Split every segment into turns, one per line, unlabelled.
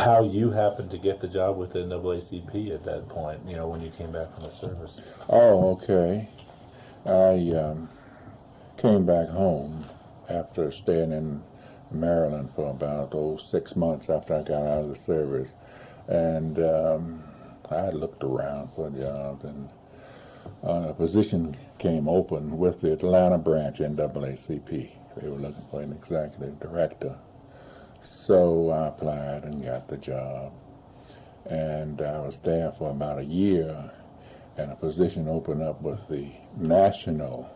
how you happened to get the job with the NAACP at that point, you know, when you came back from the service.
Oh, okay. I came back home after staying in Maryland for about 6 months after I got out of the service, and I looked around for a job, and a position came open with the Atlanta branch NAACP. They were looking for an executive director. So I applied and got the job. And I was there for about a year, and a position opened up with the national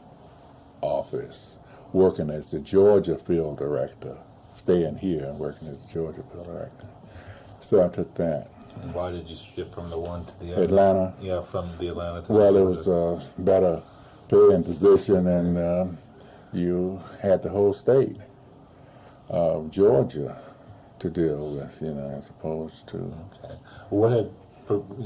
office, working as the Georgia field director, staying here and working as the Georgia field director. So I took that.
And why did you shift from the one to the other?
Atlanta.
Yeah, from the Atlanta to
Well,
the
it was a better paying position, and you had the whole state of Georgia to deal with, you know, as opposed to.
Okay. What had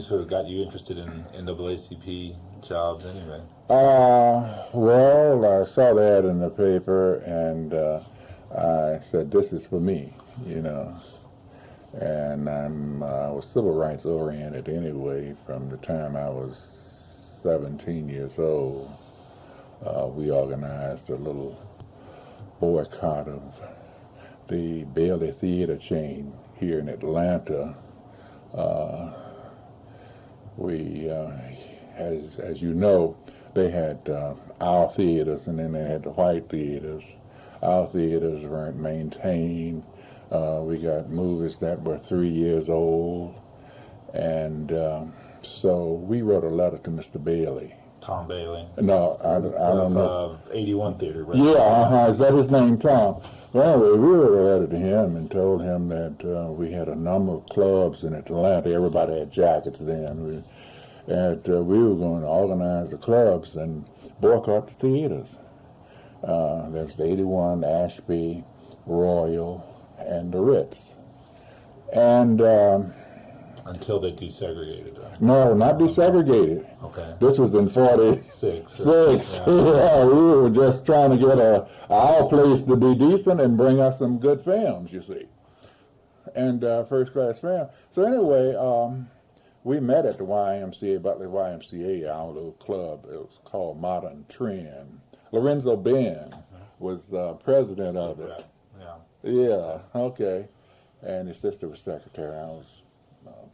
sort of got you interested in NAACP jobs anyway?
Well, I saw that in the paper, and I said, this is for me, you know. And I was civil rights oriented anyway from the time I was 17 years old. We organized a little boycott of the Bailey Theater chain here in Atlanta. As you know, they had our theaters, and then they had the white theaters. Our theaters weren't maintained. We got movies that were 3 years old, and so we wrote a letter to Mr. Bailey.
Tom Bailey.
No, I don't know.
81 Theater, right?
Yeah, is that his name, Tom? Well, anyway, we wrote a letter to him and told him that we had a number of clubs in Atlanta. Everybody had jackets then. We were going to organize the clubs and boycott the theaters. There's the 81, Ashby, Royal, and the Ritz. And
until they desegregated them.
No, not desegregated.
Okay.
This was in 46. Yeah, we were just trying to get our place to be decent and bring us some good films, you see, and first-class film. So anyway, we met at the YMCA, Butler YMCA, our little club. It was called Modern Trend. Lorenzo Ben was president of it. Yeah, okay. And his sister was secretary. I was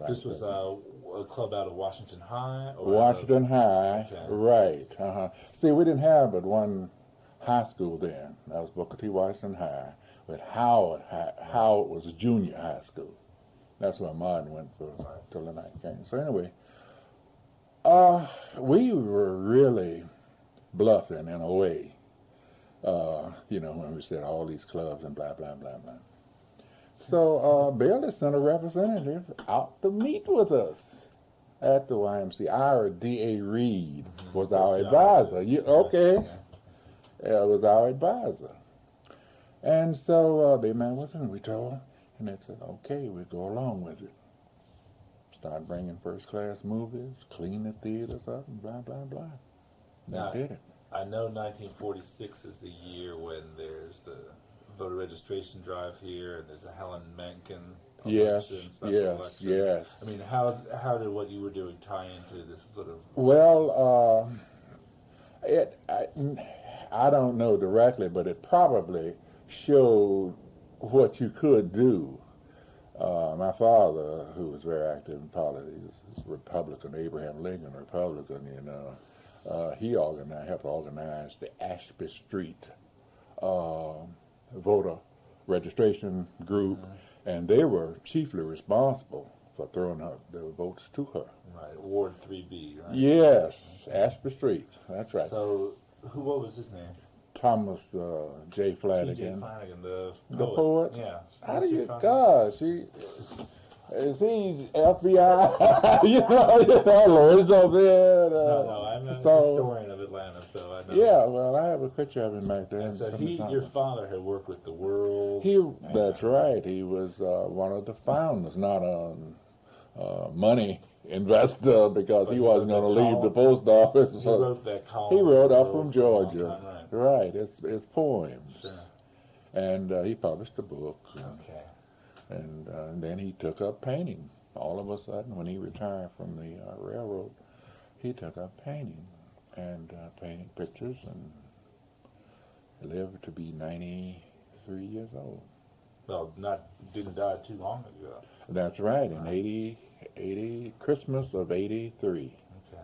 this was a club out of Washington High? Or
Washington High,
okay.
Right. See, we didn't have but one high school then. That was Booker T. Washington High. But Howard was a junior high school. That's where Martin went for till the night came. So anyway, we were really bluffing in a way. You know, when we said all these clubs and blah, blah, blah, blah. So Bailey sent a representative out to meet with us at the YMCA. Our D.A. Reed was our advisor. Okay. Yeah, it was our advisor. And so they met with us, and we told, and they said, okay, we'll go along with it. Start bringing first-class movies, clean the theaters up, and blah, blah, blah. They did it.
I know 1946 is the year when there's the voter registration drive here, and there's a Helen Mencken election, special election.
Yes.
I mean, how did what you were doing tie into this sort of?
Well, I don't know directly, but it probably showed what you could do. My father, who was very active in politics, Republican, Abraham Lincoln, Republican, you know, he helped organize the Ashby Street voter registration group, and they were chiefly responsible for throwing the votes to her.
Right, Ward 3B, right?
Yes, Ashby Street, that's right.
So, what was his name?
Thomas J. Flanagan.
T.J. Flanagan, the
poet?
Yeah.
How do you, gosh, is he FBI? you know, Lorenzo there.
No, I'm a historian of Atlanta, so I know.
Yeah, well, I have a picture of him back there.
And so your father had worked with the World.
That's right. He was one of the founders, not a money investor, because he wasn't going to leave the post office.
He wrote that column.
He wrote up from Georgia.
Right.
It's poems.
Sure.
And he published a book.
Okay.
And then he took up painting. All of a sudden, when he retired from the railroad, he took up painting and painted pictures and lived to be 93 years old.
Well, didn't die too long ago.
That's right, in 80 Christmas of 83.
Okay.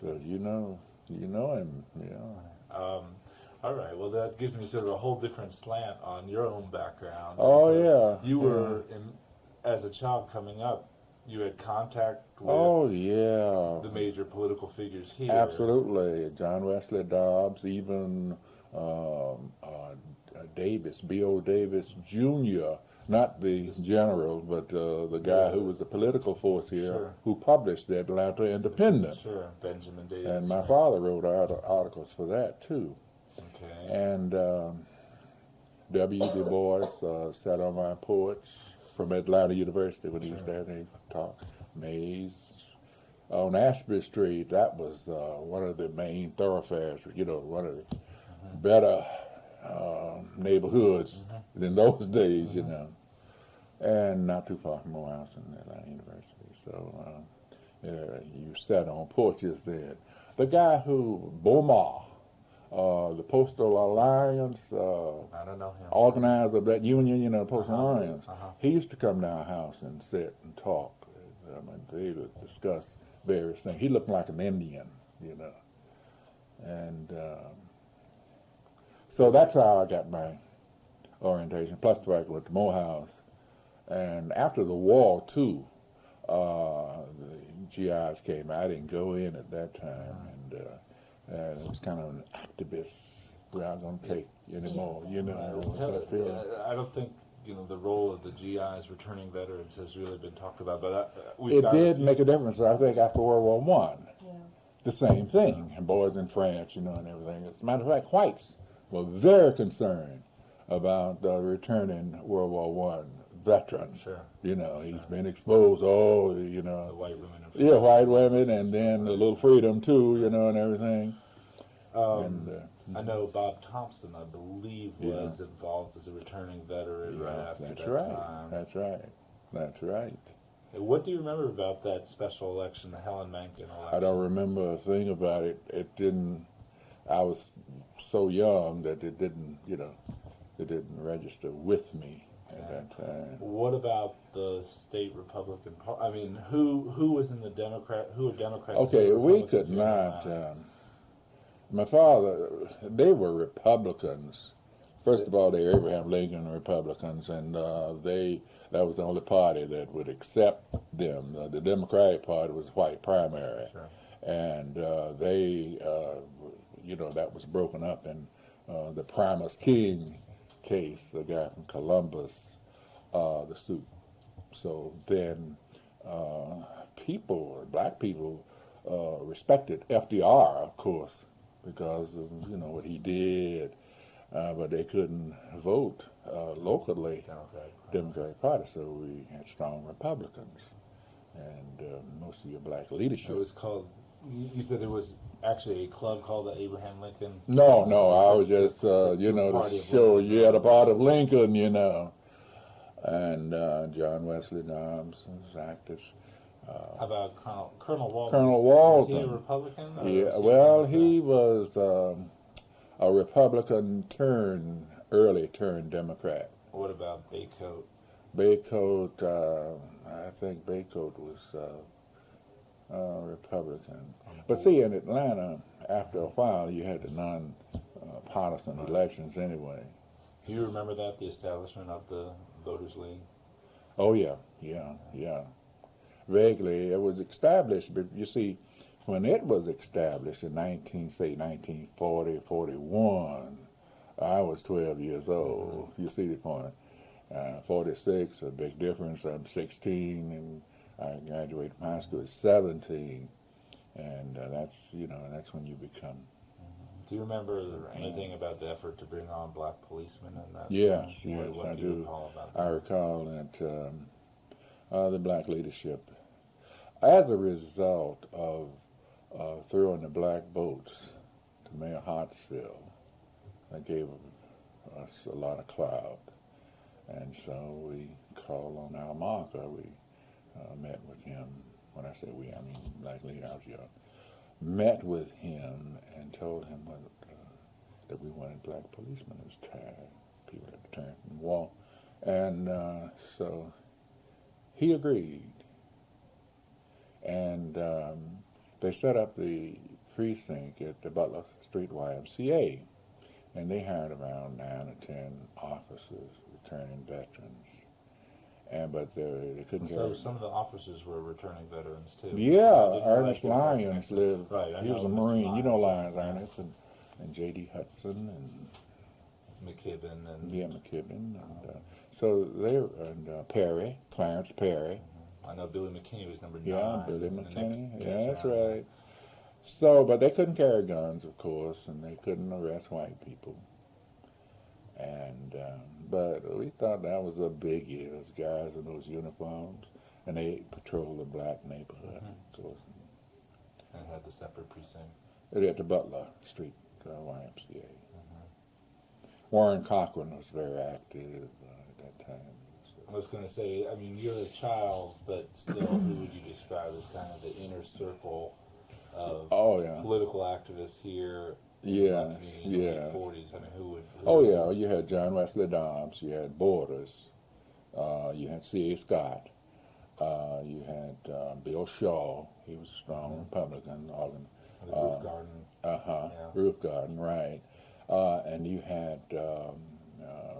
So you know him, yeah.
All right. Well, that gives me sort of a whole different slant on your own background.
Oh yeah.
You were as a child coming up, you had contact with
Oh yeah.
the major political figures here.
Absolutely, John Wesley Dobbs, even Davis, B.O. Davis Jr., not the general, but the guy who was the political force here,
Sure.
who published the Atlanta Independent.
Sure, Benjamin Davis.
And my father wrote articles for that too.
Okay.
And W. Du Bois sat on my porch from Atlanta University when he was there. They talked. Mays on Ashby Street. That was one of the main thoroughfares. One of the better neighborhoods in those days. And not too far from Morehouse and Atlanta University. So you sat on porches then. The guy who Beaumont. The Postal Alliance,
I don't know him.
organizer of that union, Postal Alliance.
Uh-huh.
He used to come to our house and sit and talk. They would discuss various things. He looked like an Indian, And so that's how I got my orientation. Plus, I went to Morehouse. And after the war, too, the GIs came. I didn't go in at that time. And it was kind of an activist. We're not going to take anymore,
I don't think the role of the GIs, returning veterans, has really been talked about. But
it did make a difference. I think after World War One,
Yeah.
the same thing. And boys in France, and everything. As a matter of fact, whites were very concerned about returning World War One veterans.
Sure.
He's been exposed.
The white women.
Yeah, white women, and then a little freedom too, and everything.
I know Bob Thompson, I believe, was involved as a returning veteran right after
that's
that
right.
time.
That's right.
What do you remember about that special election, the Helen Mencken election?
I don't remember a thing about it. It didn't. I was so young that it didn't register with me at that time.
What about the state Republican Party? I mean, who was in the Democrat? Who were Democrats?
Okay, we could not. My father, they were Republicans. First of all, they were Abraham Lincoln Republicans, and that was the only party that would accept them. The Democratic Party was white primary,
Sure.
and they, that was broken up in the Primus King case, the guy from Columbus, the suit. So then black people respected FDR, of course, because of what he did, but they couldn't vote locally Democratic Party, so we had strong Republicans, and most of your black leadership.
It was called. You said there was actually a club called the Abraham Lincoln.
No, I was just to show the part of Lincoln, and John Wesley Dobbs was active.
How about Colonel Walton?
Colonel Walton.
Was he a Republican?
Yeah, well, he was a Republican early turn Democrat.
What about Baycoat?
Baycoat, I think Baycoat was Republican. But see, in Atlanta, after a while, you had the non-partisan elections anyway.
Do you remember that, the establishment of the Voters League?
Oh, yeah. Vaguely, it was established, but you see, when it was established in 1940, 41, I was 12 years old. You see the point. 46, a big difference. I'm 16, and I graduated from high school at 17, and that's when you become.
Do you remember anything about the effort to bring on black policemen and that?
Yes,
what
I
do you
do.
recall about that?
I recall that the black leadership, as a result of throwing the black votes to Mayor Hartsfield, that gave us a lot of clout. And so we called on Al Marker. We met with him. When I say we, I mean likely I was young. Met with him and told him that we wanted black policemen. It was tired. People had to turn and walk. And so he agreed. And they set up the precinct at the Butler Street YMCA. And they hired around 9 or 10 officers, returning veterans. But they couldn't
So
get.
some of the officers were returning veterans too.
Yeah, Ernest Lyons lived.
Right,
He was a Marine. You know Lyons, Ernest, and J.D. Hudson and
McKibben and
McKibben, and so they and Perry, Clarence Perry.
I know Billy McKinney was number 9.
Yeah, Billy McKinney. Yeah, that's
round.
right. So, but they couldn't carry guns, of course, and they couldn't arrest white people. And but we thought that was a biggie. Those guys in those uniforms, and they patrolled the black neighborhood, of course.
And had the separate precinct.
At the Butler Street YMCA. Warren Cochran was very active at that time. So.
I was going to say, I mean, you're a child, but still, who would you describe as kind of the inner circle of political activists here?
Yeah,
in the late 40s. I mean, who
would? You had John Wesley Dobbs, you had Borders, you had C.A. Scott, you had Bill Shaw. He was a strong Republican.
The Roof Garden.
Roof Garden, right. And you had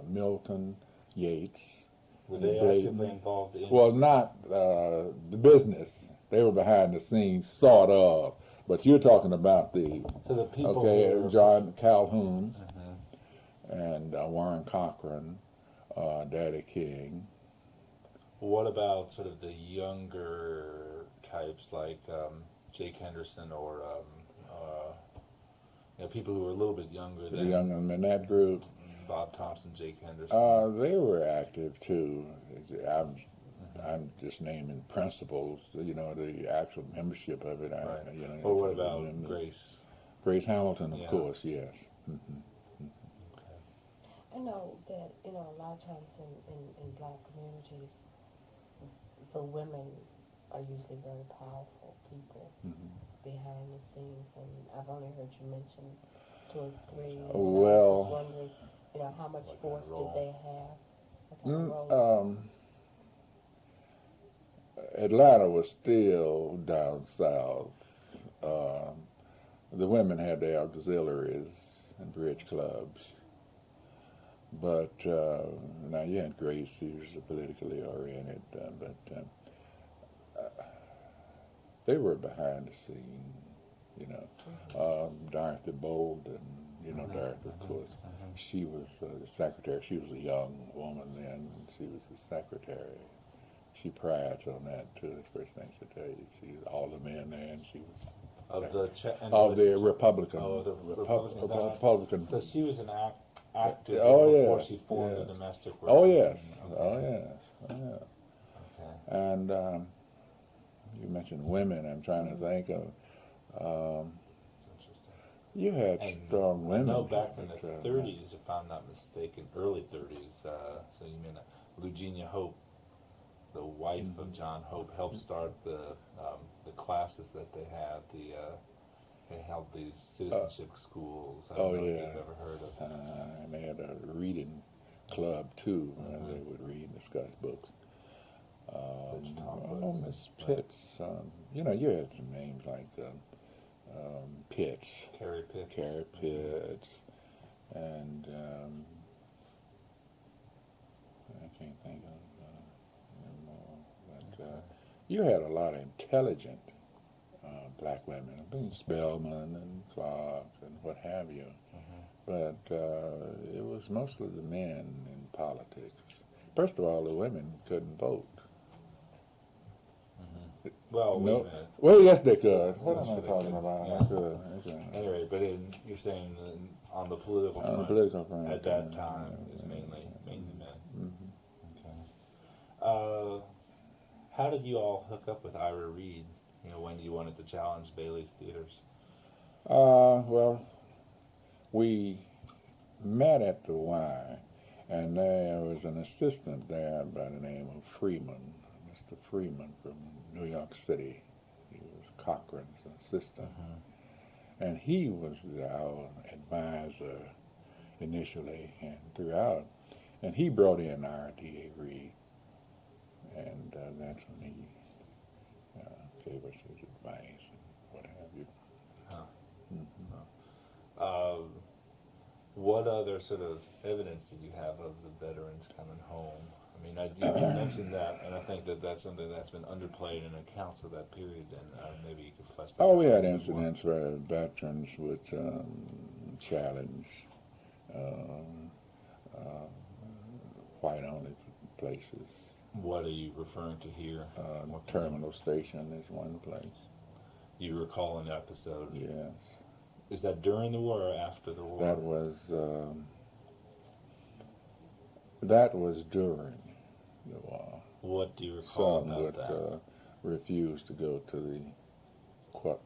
Milton Yates.
Were they actively involved in?
Well, not the business. They were behind the scenes, sort of. But you're talking about the
people
John Calhoun and Warren Cochran, Daddy King.
What about sort of the younger types like Jake Henderson or people who were a little bit younger than
in that group?
Bob Thompson, Jake Henderson.
They were active too. I'm just naming principles, the actual membership of it.
Right. Or what about Grace?
Grace Hamilton, of course, yes.
I know that, a lot of times in black communities, the women are usually very powerful people behind the scenes, and I've only heard you mention 2 or 3. And I was just wondering, how much force did they have? What kind of role?
Atlanta was still down south. The women had their auxiliaries and bridge clubs. But now you had Grace, who was politically oriented, but they were behind the scene, Dorothy Bolden, Dorothy, of course. She was the secretary. She was a young woman then. She was the secretary. She prides on that too. That's the first thing she'll tell you. She was all the men there, and she was the Republican.
Oh, the
Republican.
So she was an active before she formed the domestic work.
Oh yes. Okay. And you mentioned women. I'm trying to think of. You had strong women.
I know back in the 30s, if I'm not mistaken, early 30s. So you mean Eugenia Hope, the wife of John Hope, helped start the classes that they had. They held these citizenship schools. I don't know if you've ever heard of.
And they had a reading club too, where they would read and discuss books. Miss Pitts. You had some names like Pitts.
Carrie
Pitts. And I can't think of more. You had a lot of intelligent black women, Spelman and Clark and what have you. But it was mostly the men in politics. First of all, the women couldn't vote.
Well, wait a minute.
Well, yes, they could. What am I talking about?
Yeah. Anyway, but you're saying on the political front, at that time, it was mainly men. Okay. How did you all hook up with Ira Reid? When you wanted to challenge Bailey's theaters?
Well, we met at the Y, And there was an assistant there by the name of Freeman, Mr. Freeman from New York City. He was Cochran's assistant. And he was our advisor initially and throughout. And he brought in R.T.A. Reed. And that's when he gave us his advice and what have you.
What other sort of evidence did you have of the veterans coming home? I mean, you mentioned that, and I think that that's something that's been underplayed in accounts of that period, and maybe you could flesh that out.
Oh, we had
a bit more.
incidents where veterans would challenge white-only places.
What are you referring to here?
Terminal Station is one place.
You recall an episode.
Yes.
Is that during the war or after the war?
That was during the war.
What do you recall
Some
about
would
that?
refuse to go to the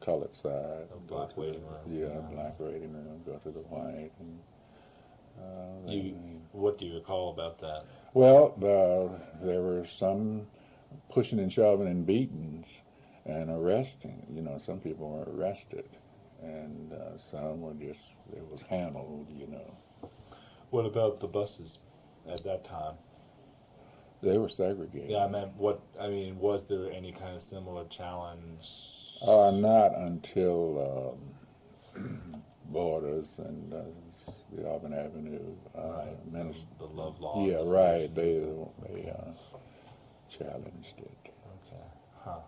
colored side.
The black waiting room.
Yeah, black waiting room, go to the white. And,
What do you recall about that?
well, there were some pushing and shoving and beatings and arresting. You know, some people were arrested, and some were just, it was handled, you know.
What about the buses at that time?
They were segregated.
Yeah, I mean, was there any kind of similar challenge?
Not until Borders and the Auburn Avenue.
The Love Law.
Yeah, right. They challenged it.
Okay. Huh.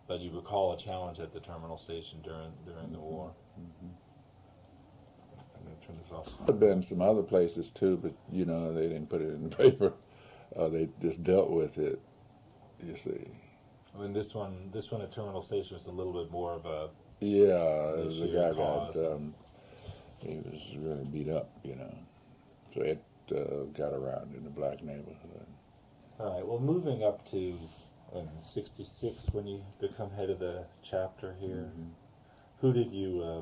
But you recall a challenge at the terminal station during the war?
Mm-hmm.
I'm going to turn this off.
There have been some other places too, but you know, they didn't put it in the paper. They just dealt with it, you see.
I mean, this one at terminal station was a little bit more of a
The guy
cause.
he was really beat up, you know. So it got around in the black neighborhood.
All right. Well, moving up to 66, when you become head of the chapter here, who did you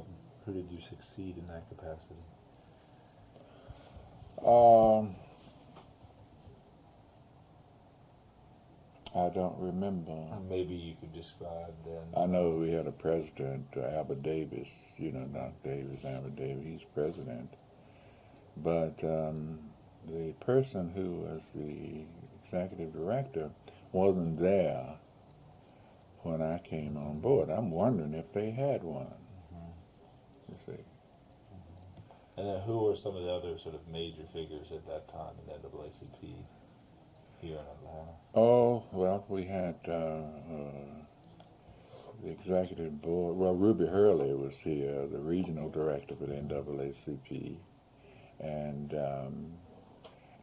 succeed in that capacity?
I don't remember.
Maybe you could describe then.
I know we had a president, Albert Davis. You know, not Davis, Albert Davis. He's president. But the person who was the executive director wasn't there when I came on board. I'm wondering if they had one. You see.
And then who were some of the other sort of major figures at that time in the NAACP here in Atlanta?
Oh, well, we had the executive board. Well, Ruby Hurley was here, the regional director for the NAACP. And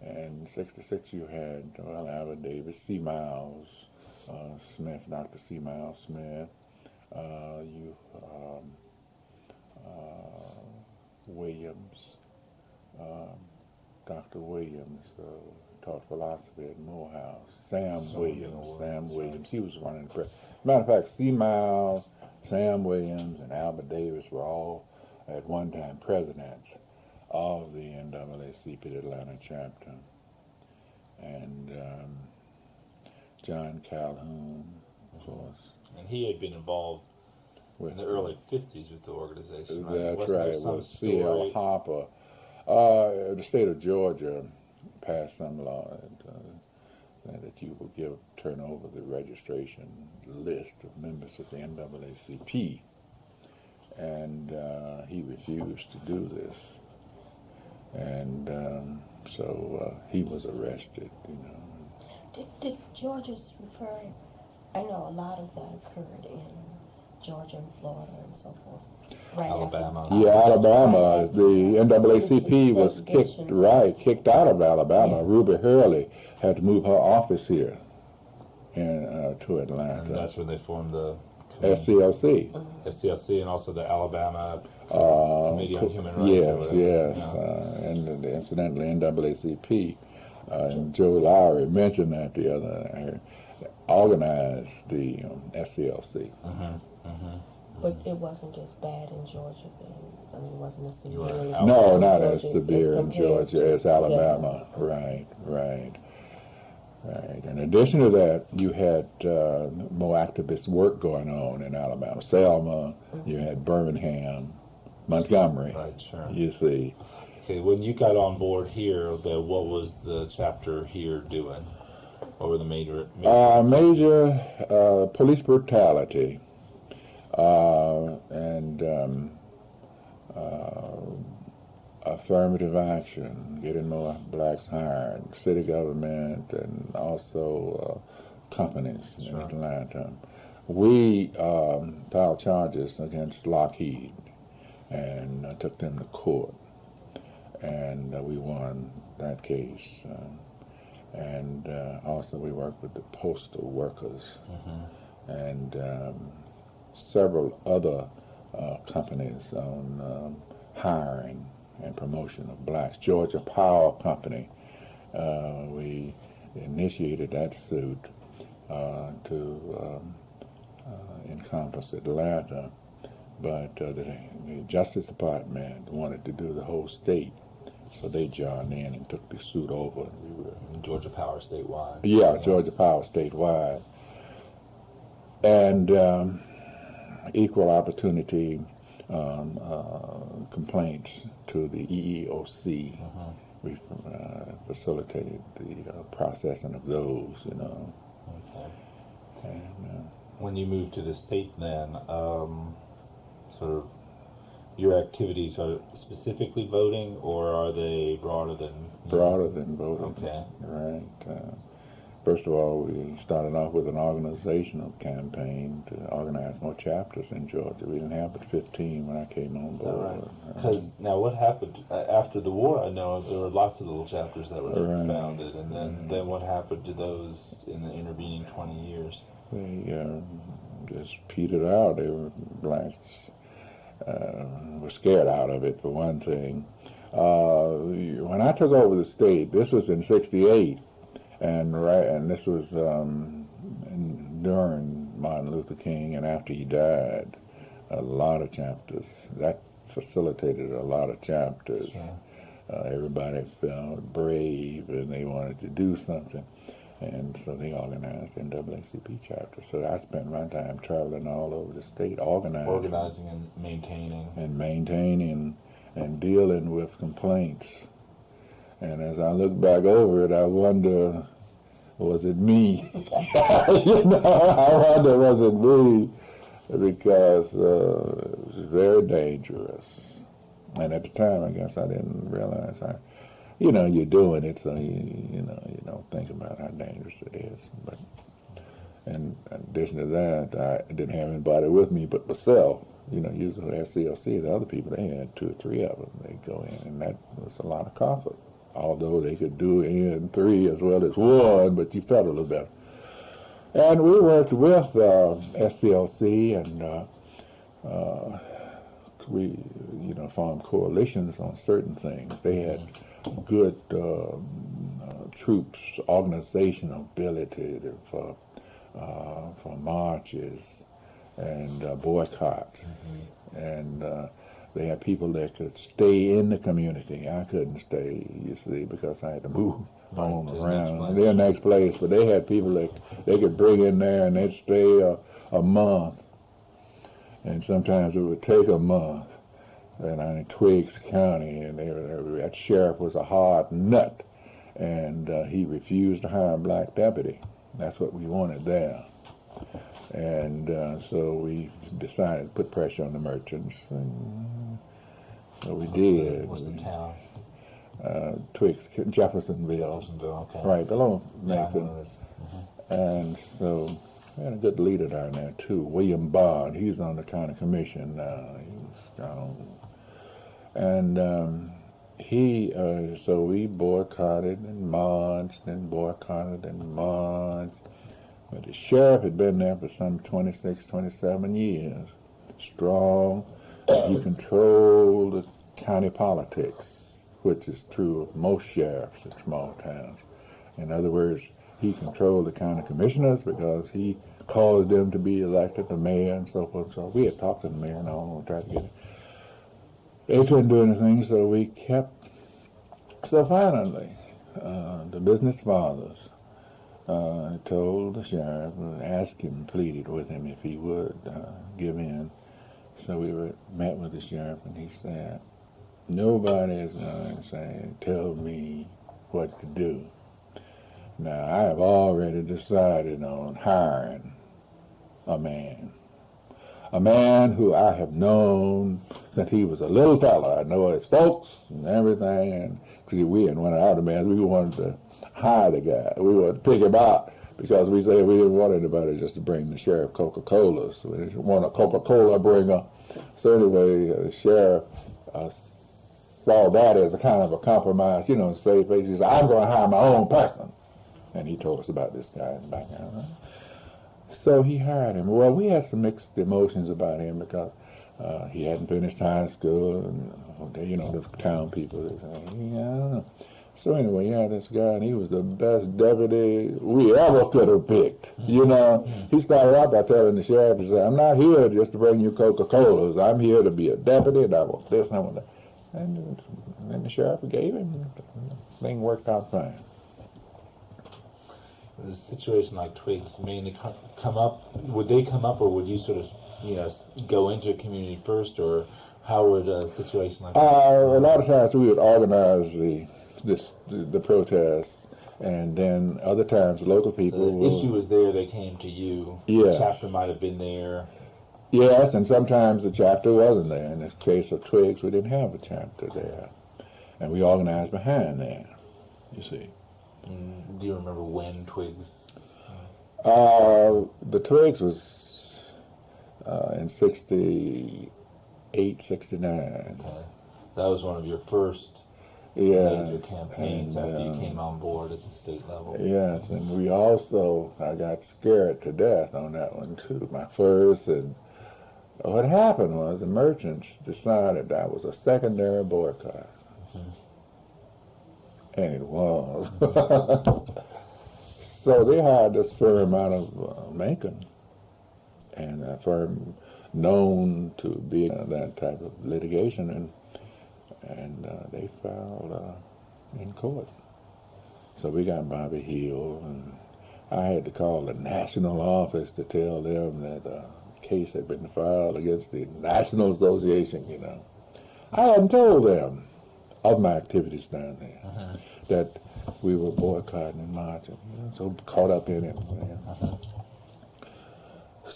in 66 you had, well, Albert Davis, C. Miles Smith, Dr. C. Miles Smith, Williams, Dr. Williams taught philosophy at Morehouse. Sam Williams, he was running the press. Matter of fact, C. Miles, Sam Williams, and Albert Davis were all at one time presidents of the NAACP Atlanta chapter. And John Calhoun, of course.
And he had been involved in the early 50s with the organization, right?
That's
Wasn't
right.
there
It
some
was C.L.
story?
Harper. The state of Georgia passed some law that you will turn over the registration list of members of the NAACP. And he refused to do this. And so he was arrested, you know.
Did Georgia's refer? I know a lot of that occurred in Georgia and Florida and so forth. Right
Alabama.
after-
Yeah, Alabama, the NAACP was
Segregation.
kicked out of Alabama.
Yeah.
Ruby Hurley had to move her office here to Atlanta.
And that's when they formed the
SCLC.
SCLC and also the Alabama Committee on Human Rights. or
Yes,
whatever.
yes.
Yeah.
And incidentally, NAACP, and Joe Lowry mentioned that organized the SCLC.
But it wasn't just bad in Georgia then. I mean, it wasn't a
You were
severely.
out-
No,
in
not as
Georgia
severe in
compared
Georgia
to-
as Alabama. Right. In addition to that, you had more activist work going on in Alabama. Selma, you had Birmingham, Montgomery.
Right, sure.
You see.
Okay, when you got on board here, what was the chapter here doing? What were the major
Major police brutality and affirmative action, getting more blacks hired, city government, and also companies in Atlanta. We filed charges against Lockheed and took them to court, and we won that case. And also we worked with the postal workers and several other companies on hiring and promotion of blacks. Georgia Power Company, we initiated that suit to encompass Atlanta, but the Justice Department wanted to do the whole state, so they joined in and took the suit over. We were
Georgia Power statewide.
Yeah, Georgia Power statewide. And equal opportunity complaints to the EEOC. We facilitated the processing of those, you know.
Okay.
And,
When you moved to the state then, sort of your activities are specifically voting, or are they broader than?
broader than voting.
Okay.
Right. First of all, we started off with an organizational campaign to organize more chapters in Georgia. We didn't have but 15 when I came on
Is that
board.
right? Because now what happened after the war? I know there were lots of little chapters that were founded, and then what happened to those in the intervening 20 years?
They just petered out. They were blacks were scared out of it, for one thing. When I took over the state, this was in '68, and this was during Martin Luther King and after he died. A lot of chapters that facilitated a lot of chapters. Sure. Everybody felt brave and they wanted to do something, and so they organized NAACP chapter. So I spent my time traveling all over the state, organizing and maintaining and dealing with complaints. And as I look back over it, I wonder, was it me? You know, I wonder, was it me? Because it was very dangerous. And at the time, I guess I didn't realize you're doing it, so you don't think about how dangerous it is. But in addition to that, I didn't have anybody with me but myself. Usually SCLC, the other people, they had 2 or 3 of them. They'd go in, and that was a lot of comfort. Although they could do it in 3 as well as 1, but you felt a little better. And we worked with SCLC, and we, formed coalitions on certain things. They had good troops, organizational ability for marches and boycotts, and they had people that could stay in the community. I couldn't stay, you see, because I had to move on around their next place. But they had people that they could bring in there, and they'd stay a month, and sometimes it would take a month. And in Twiggs County, and that sheriff was a hard nut, and he refused to hire a black deputy. That's what we wanted there. And so we decided to put pressure on the merchants. And so we did.
What's the town?
Twiggs, Jeffersonville.
Okay.
Right, below Nathan.
Yeah,
and so we had a good leader down there, too, William Bond. He's on the county commission now. He's gone. And so we boycotted and marched and boycotted and marched. But the sheriff had been there for some 26, 27 years. Strong. He controlled the county politics, which is true of most sheriffs in small towns. In other words, he controlled the county commissioners because he caused them to be elected, the mayor and so forth. So we had talked to the mayor and all, and tried to get it. They couldn't do anything, so we kept. So finally, the business fathers told the sheriff, asked him, pleaded with him if he would give in. So we met with the sheriff, and he said, nobody is going to tell me what to do. Now, I have already decided on hiring a man who I have known since he was a little fella. I know his folks and everything, and we had one of our demands, we wanted to hire the guy. We wanted to pick him out because we said we didn't want anybody just to bring the sheriff Coca-Cola. So we didn't want a Coca-Cola bringer. So anyway, the sheriff saw that as a kind of a compromise, you know, save face. He said, I'm going to hire my own person. And he told us about this guy in the background. Right? So he hired him. Well, we had some mixed emotions about him because he hadn't finished high school, and you know, the town people, they say, yeah, I don't know. So anyway, he had this guy, and he was the best deputy we ever could have picked. You know, he started out by telling the sheriff, he said, I'm not here just to bring you Coca-Colas. I'm here to be a deputy, and I want this and I want that. And then the sheriff gave him, the thing worked out fine.
Does a situation like Twigs mainly come up? Would they come up, or would you sort of, you know, go into a community first, or how would a situation like that?
A lot of times we would organize the protests, and then other times local people.
So the issue was there; they came to you.
Yes.
The chapter might have been there.
Yes, and sometimes the chapter wasn't there. In the case of Twigs, we didn't have a chapter there, and we organized behind that. You see.
Do you remember when Twigs?
The Twigs was in 68, 69.
Okay. That was one of your first major campaigns after you came on board at the state level.
Yes, and we also, I got scared to death on that one too, my first, and what happened was the merchants decided that was a secondary boycott. Mm-hmm. And it was. So they hired this firm out of Macon, and a firm known to be that type of litigation, and they filed in court. So we got Bobby Hill, and I had to call the national office to tell them that a case had been filed against the National Association, you know. I hadn't told them of my activities down there, that we were boycotting and marching, you know, so caught up in it.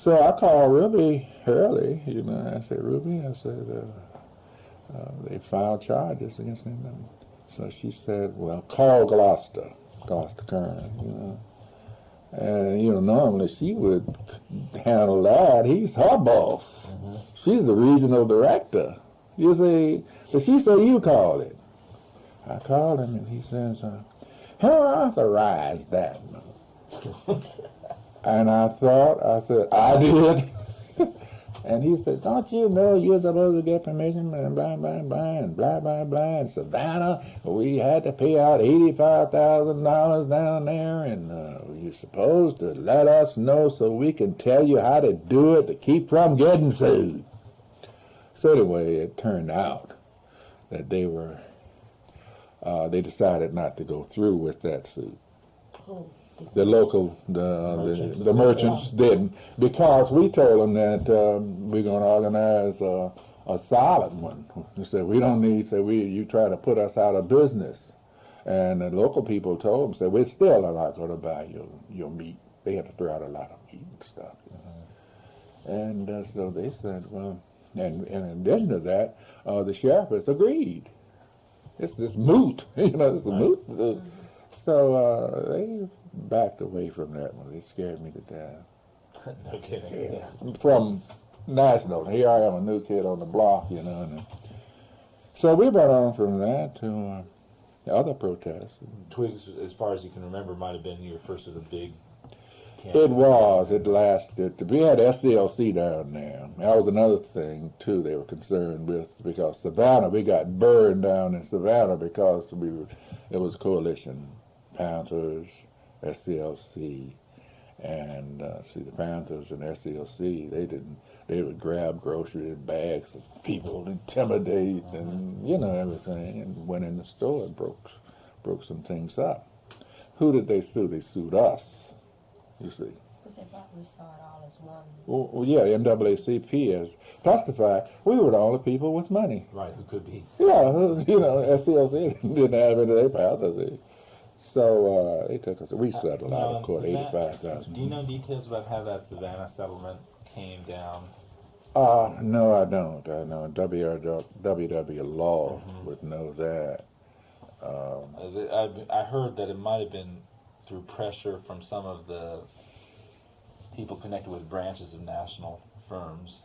So I called Ruby Hurley, you know, I said, Ruby, I said, they filed charges against him. So she said, well, call Gloucester Kern, you know. And, you know, normally she would handle that. He's her boss. She's the regional director. You see, so she said, you called it. I called him, and he says, who authorized that? And I said, I did. And he said, don't you know you're supposed to get permission and blah, blah, blah, and blah, blah, blah. In Savannah, we had to pay out $85,000 down there, and you're supposed to let us know so we can tell you how to do it to keep from getting sued. So anyway, it turned out that they decided not to go through with that suit. The merchants didn't, because we told them that we're going to organize a solid one. They said, we don't need, you try to put us out of business. And the local people told them, said, we're still not going to buy your meat. They had to throw out a lot of meat and stuff. And so they said, well, and in addition to that, the sheriff has agreed. It's this moot, you know, it's a moot. So they backed away from that one. They scared me to death.
No kidding.
Yeah. From national, here I am, a new kid on the block, you know. And so we went on from that to other protests.
Twigs, as far as you can remember, might have been your first of the big campaign.
It was. It lasted. We had SCLC down there. That was another thing, too, they were concerned with, because Savannah, we got burned down in Savannah because it was a coalition. Panthers, SCLC, and see the Panthers and SCLC. They would grab grocery bags of people, intimidate, and everything, and went in the store and broke some things up. Who did they sue? They sued us. You see.
Because they probably saw it all as one.
Well, yeah, NAACP has testified we were the only people with money.
Right, who could be.
Yeah, SCLC didn't have any of their Panthers. So they took us. We settled out of court, $85,000.
Do you know details about how that Savannah settlement came down?
No, I don't. I know WW Law would know that.
I heard that it might have been through pressure from some of the people connected with branches of national firms,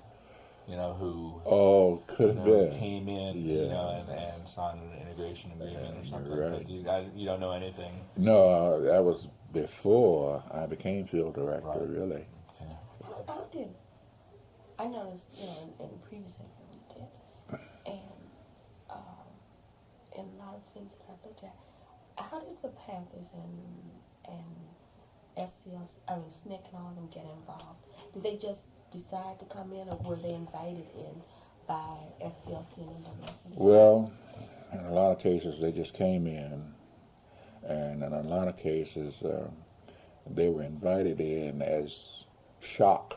who
Could have been.
came in, and signed an integration agreement or something.
Right.
But you don't know anything.
No, that was before I became field director.
Right.
Really.
How did, I noticed, in previous things that we did, and a lot of things that I looked at, how did the Panthers and SCLC, SNCC and all of them get involved? Did they just decide to come in, or were they invited in by SCLC and NAACP?
Well, in a lot of cases they just came in, and in a lot of cases they were invited in as shock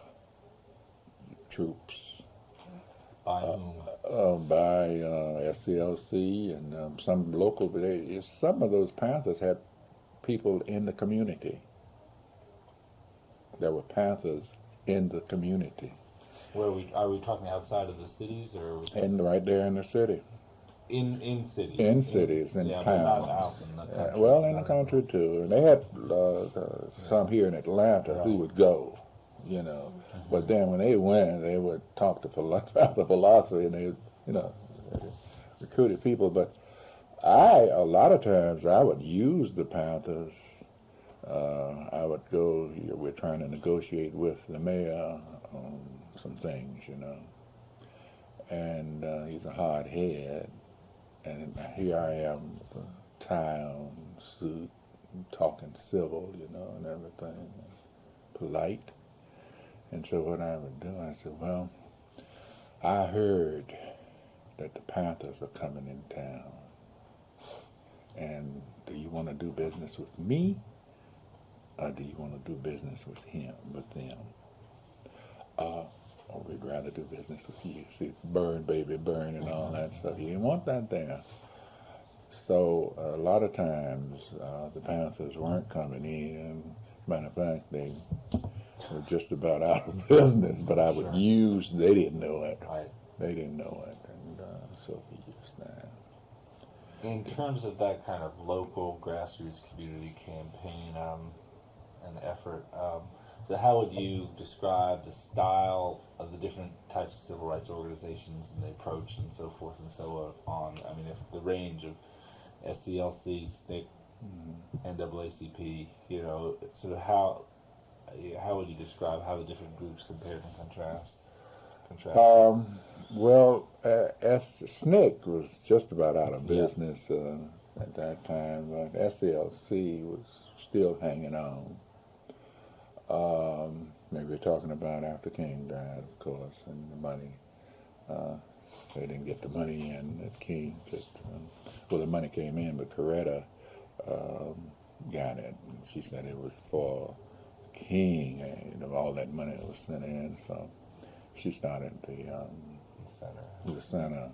troops.
By whom?
By SCLC and some local. Some of those Panthers had people in the community. There were Panthers in the community.
Where are we talking outside of the cities, or are we talking
And right there in the city.
in cities?
In cities, in
but
towns.
not out in the country.
Well, in the country too. And they had some here in Atlanta who would go, But then when they went, they would talk about the philosophy, and they, recruited people. But a lot of times, I would use the Panthers. I would go. We're trying to negotiate with the mayor on some things, and he's a hard head. And here I am, tie on, suit, talking civil, and everything, polite. And so what I would do, I said, well, I heard that the Panthers are coming in town. And do you want to do business with me, or do you want to do business with them? Or we'd rather do business with you. See, burn, baby, burn, and all that stuff. You didn't want that there. So a lot of times the Panthers weren't coming in. Matter of fact, they were just about out of business. But I would use. They didn't know it.
Right.
They didn't know it, and so we used that.
In terms of that kind of local grassroots community campaign and effort, so how would you describe the style of the different types of civil rights organizations and the approach and so forth and so on? I mean, if the range of SCLC, SNCC, NAACP, sort of how would you describe how the different groups compared and contrast?
Well, SNCC was just about out of business at that time, but SCLC was still hanging on. Maybe we're talking about after King died, of course, and the money. They didn't get the money in at King. The money came in, but Coretta got it. And she said it was for King, and all that money that was sent in. So she started the center.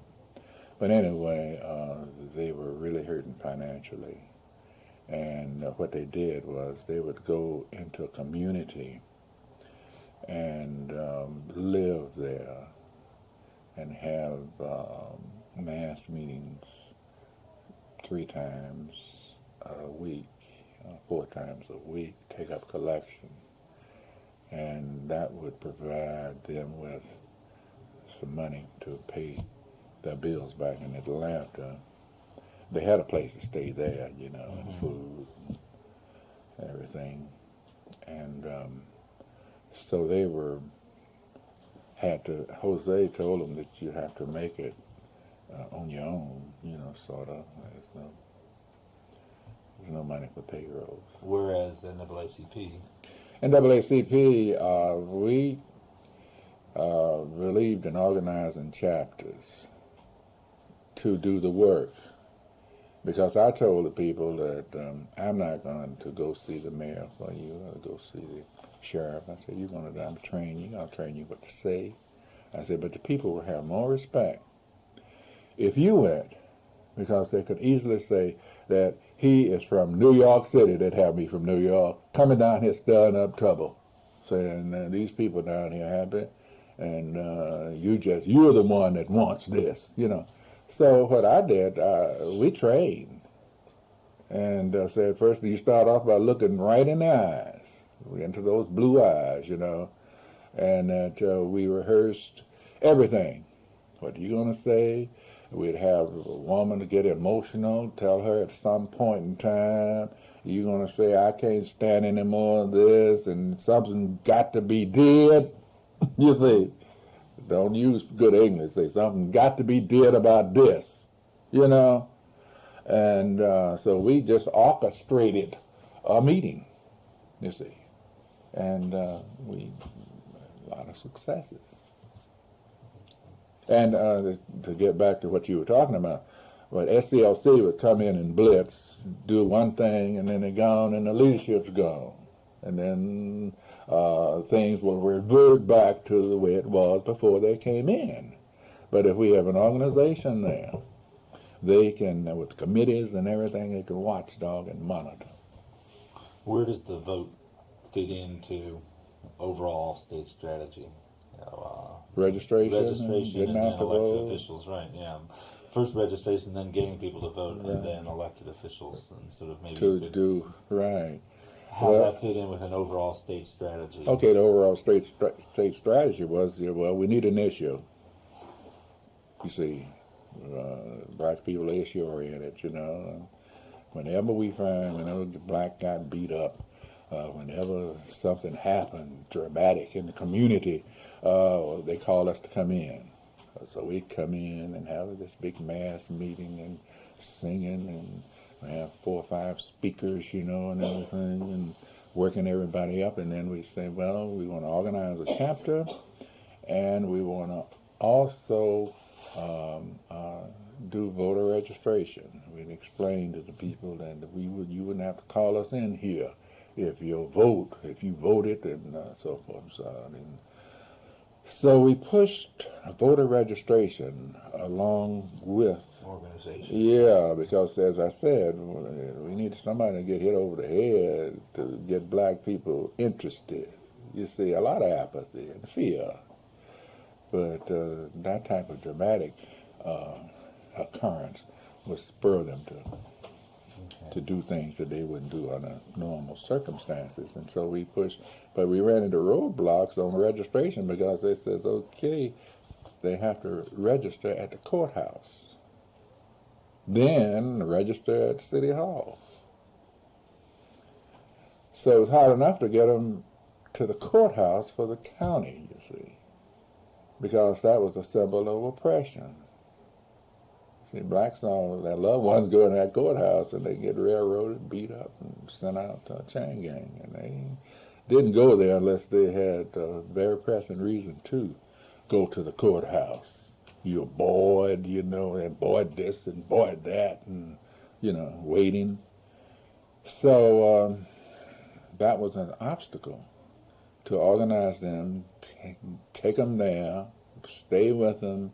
But anyway, they were really hurting financially. And what they did was they would go into a community and live there and have mass meetings 3 times a week, 4 times a week, take up collection. And that would provide them with some money to pay their bills back in Atlanta. They had a place to stay there, and food and everything. And so they Jose told them that you have to make it on your own, sort of. There's no money for payrolls.
Whereas the NAACP,
NAACP, we relieved in organizing chapters to do the work. Because I told the people that I'm not going to go see the mayor for you or go see the sheriff. I said, you're going to train you. I'll train you what to say. I said, but the people will have more respect if you went, because they could easily say that he is from New York City. They'd have me from New York coming down here stirring up trouble, saying these people down here happy, and you're the one that wants this, you know. So what I did, we trained, and said first you start off by looking right in the eyes, into those blue eyes, you know, and that we rehearsed everything. What are you going to say? We'd have a woman to get emotional, tell her at some point in time, you're going to say, I can't stand any more of this, and something got to be did. You see, don't use good English. Say something got to be did about this, you know. And so we just orchestrated a meeting, you see, and we a lot of successes. And to get back to what you were talking about, but SCLC would come in and blitz, do one thing, and then they're gone, and the leadership's gone. And then things will revert back to the way it was before they came in. But if we have an organization there, they can, with committees and everything, they can watchdog and monitor.
where does the vote fit into overall state strategy? You know,
Registration
and then
out to
elected
vote.
officials, right? Yeah. First registration, then getting people to vote,
Right.
and then elected officials, and sort of maybe
To do, right.
how
Well,
that fit in with an overall state strategy.
Okay, the overall state strategy was, well, we need an issue. You see, black people are issue oriented, you know. Whenever the black got beat up, whenever something happened dramatic in the community, they called us to come in. So we'd come in and have this big mass meeting and singing, and we have 4 or 5 speakers, you know, and everything, and working everybody up. And then we say, well, we want to organize a chapter, and we want to also do voter registration. We'd explain to the people that you wouldn't have to call us in here if you voted, and so forth and so on. And so we pushed voter registration along with
Organization.
Yeah, because as I said, we need somebody to get hit over the head to get black people interested. You see, a lot of apathy and fear. But that type of dramatic occurrence would spur them to do things that they wouldn't do under normal circumstances. And so we pushed, but we ran into roadblocks on registration because they says, okay, they have to register at the courthouse, then register at City Hall. So it's hard enough to get them to the courthouse for the county, you see, because that was a symbol of oppression. See, blacks saw their loved ones go in that courthouse and they get railroaded, beat up, and sent out to a chain gang. And they didn't go there unless they had a very pressing reason to go to the courthouse. You're bored, you know, and bored this and bored that, and, you know, waiting. So that was an obstacle to organize them, take them there, stay with them,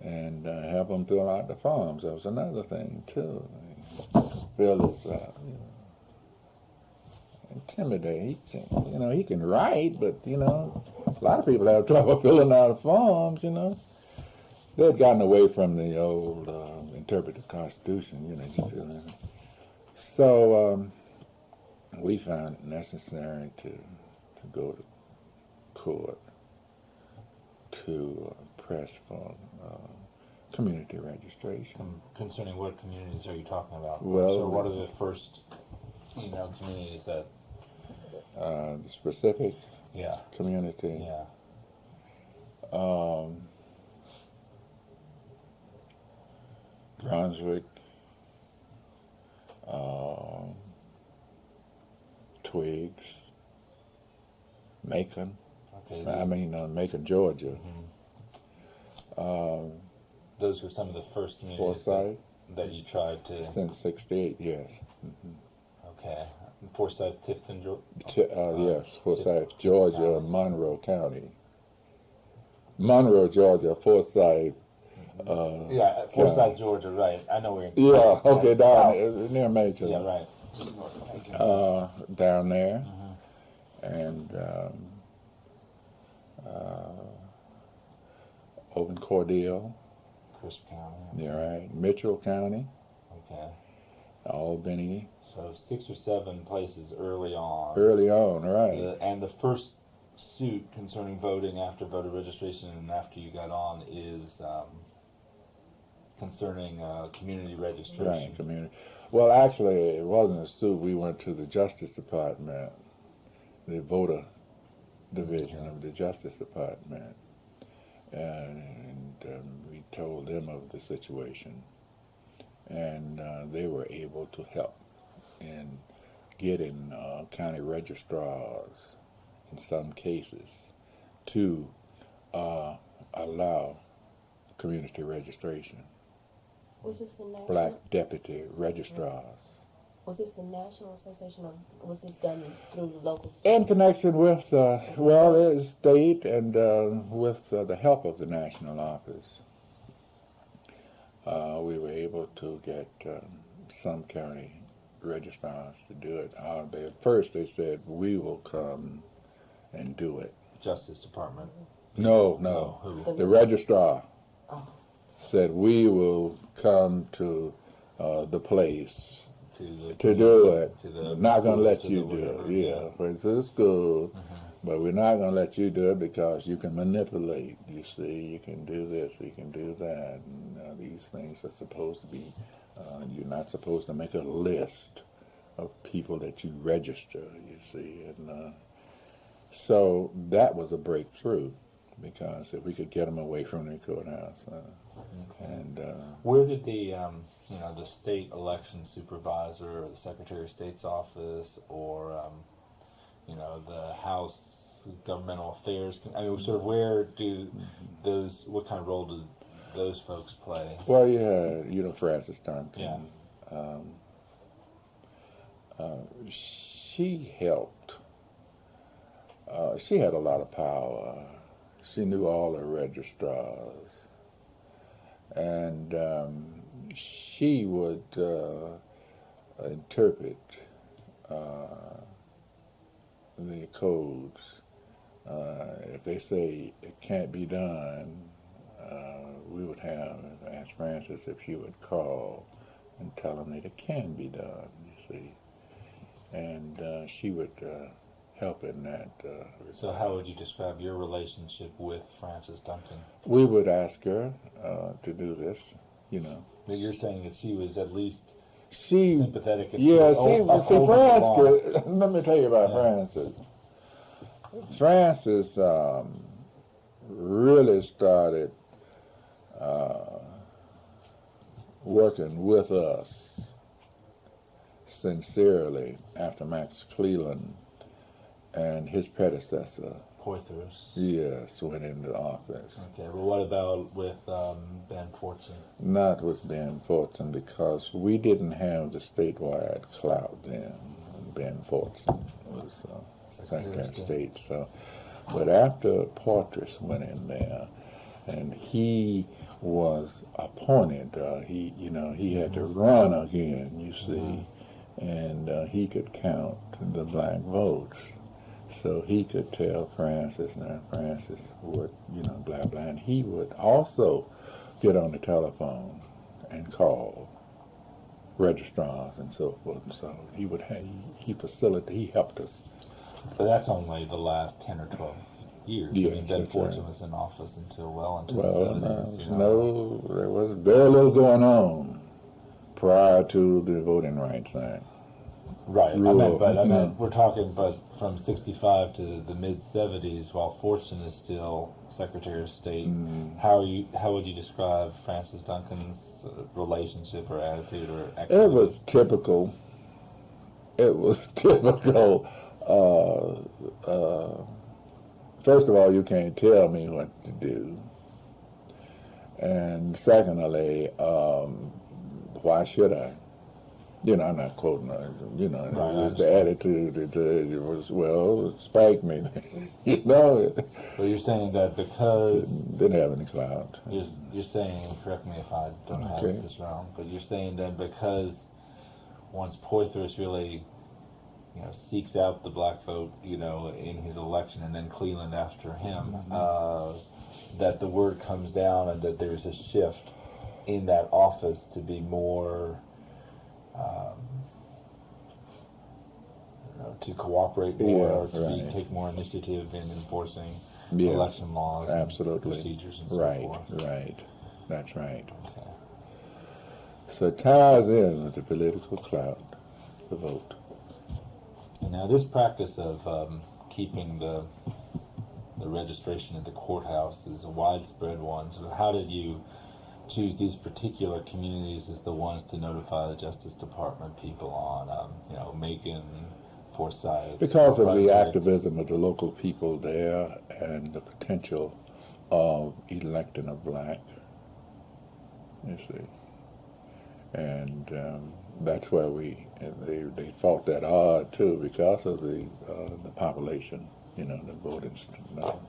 and have them fill out the forms. That was another thing, too. Bill is, intimidating. He can write, but, a lot of people have trouble filling out the forms, They'd gotten away from the old interpretive Constitution, So we found it necessary to go to court to press for community registration.
Concerning what communities are you talking about?
Well,
so what are the first, communities that?
The specific
Yeah.
community.
Yeah.
Brunswick, Twiggs, Macon.
Okay.
Macon, Georgia.
Those were some of the first communities
Forsyth,
that you tried to.
since '68, yes.
Okay. Forsyth, Tifton,
Yes, Forsyth, Georgia, Monroe County. Monroe, Georgia, Forsyth.
yeah, Forsyth,
County.
Georgia, right. I know where.
Yeah, okay, down
South.
near Macon.
Yeah, right. Just north of Macon.
Down there. And Open Cordele,
Crisp County.
yeah, right. Mitchell County,
Okay.
Albany.
So 6 or 7 places early on.
Early on, right.
And the first suit concerning voting after voter registration and after you got on is concerning community registration.
Right, community. Well, actually, it wasn't a suit. We went to the Justice Department, the voter division of the Justice Department, and we told them of the situation, and they were able to help in getting county registrars in some cases to allow community registration.
Was this the national?
Black deputy registrars.
Was this the National Association, or was this done through the local?
In connection with, it's state and with the help of the national office, we were able to get some county registrars to do it. At first they said, we will come and do it.
Justice Department.
No,
Who?
the registrar
Oh.
said, we will come to the place
To
do it.
To the,
Not going to let
to
you
the
do
whatever,
it. Yeah, but to the school, but we're not going to let you do it because you can manipulate. You see, you can do this, you can do that. And, these things are supposed to be. You're not supposed to make a list of people that you register. You see, and so that was a breakthrough because if we could get them away from the courthouse, and
where did the the state election supervisor or the Secretary of State's office or the House governmental affairs, sort of where do those, what kind of role do those folks play?
well, you had Frances Duncan.
Yeah.
She helped. She had a lot of power. She knew all the registrars, and she would interpret the codes. If they say it can't be done, we would ask Frances if she would call and tell them that it can be done, you see. And she would help in that.
So how would you describe your relationship with Frances Duncan?
We would ask her to do this,
But you're saying that she was at least
She,
sympathetic.
yeah,
see,
Frances, let me tell you about Frances. Frances really started working with us sincerely after Max Cleland and his predecessor,
Poythress.
yes, went into office.
Okay, well, what about with Ben Fortson?
Not with Ben Fortson, because we didn't have the statewide clout then. Ben Fortson was Secretary of State. So, but after Poythress went in there, and he was appointed, he had to run again, you see, and he could count the black votes. So he could tell Frances, now Frances, what, blah, blah, and he would also get on the telephone and call registrars and so forth. And so he helped us.
But that's only the last 10 or 12 years.
Yes,
I mean, Ben
that's
Fortson
right.
was in office until the
Well,
70s.
no, there was very little going on prior to the Voting Rights Act.
Right.
Rule.
I meant, we're talking, but from 65 to the mid 70s, while Fortune is still Secretary of State. How would you describe Francis Duncan's relationship or attitude or activity?
It was typical. It was typical. First of all, you can't tell me what to do. And secondly, why should I? I'm not quoting her.
Right,
the attitude. It was, well, spank me. Well,
you're saying that because
didn't have any clout.
you're saying, correct me if I don't have this wrong, but you're saying that because once Poythress really, seeks out the black vote, in his election, and then Cleland after him, that the word comes down and that there's a shift in that office to be more, to cooperate more, or to take more initiative in enforcing election laws,
absolutely,
and procedures, and so forth.
Right. That's right.
Okay.
So it ties in with the political clout, the vote.
And now this practice of keeping the registration at the courthouse is a widespread one. So how did you choose these particular communities as the ones to notify the Justice Department people on? Macon, Forsyth.
Because of the activism of the local people there and the potential of electing a black, you see. And that's where they fought that hard too, because of the population, the voting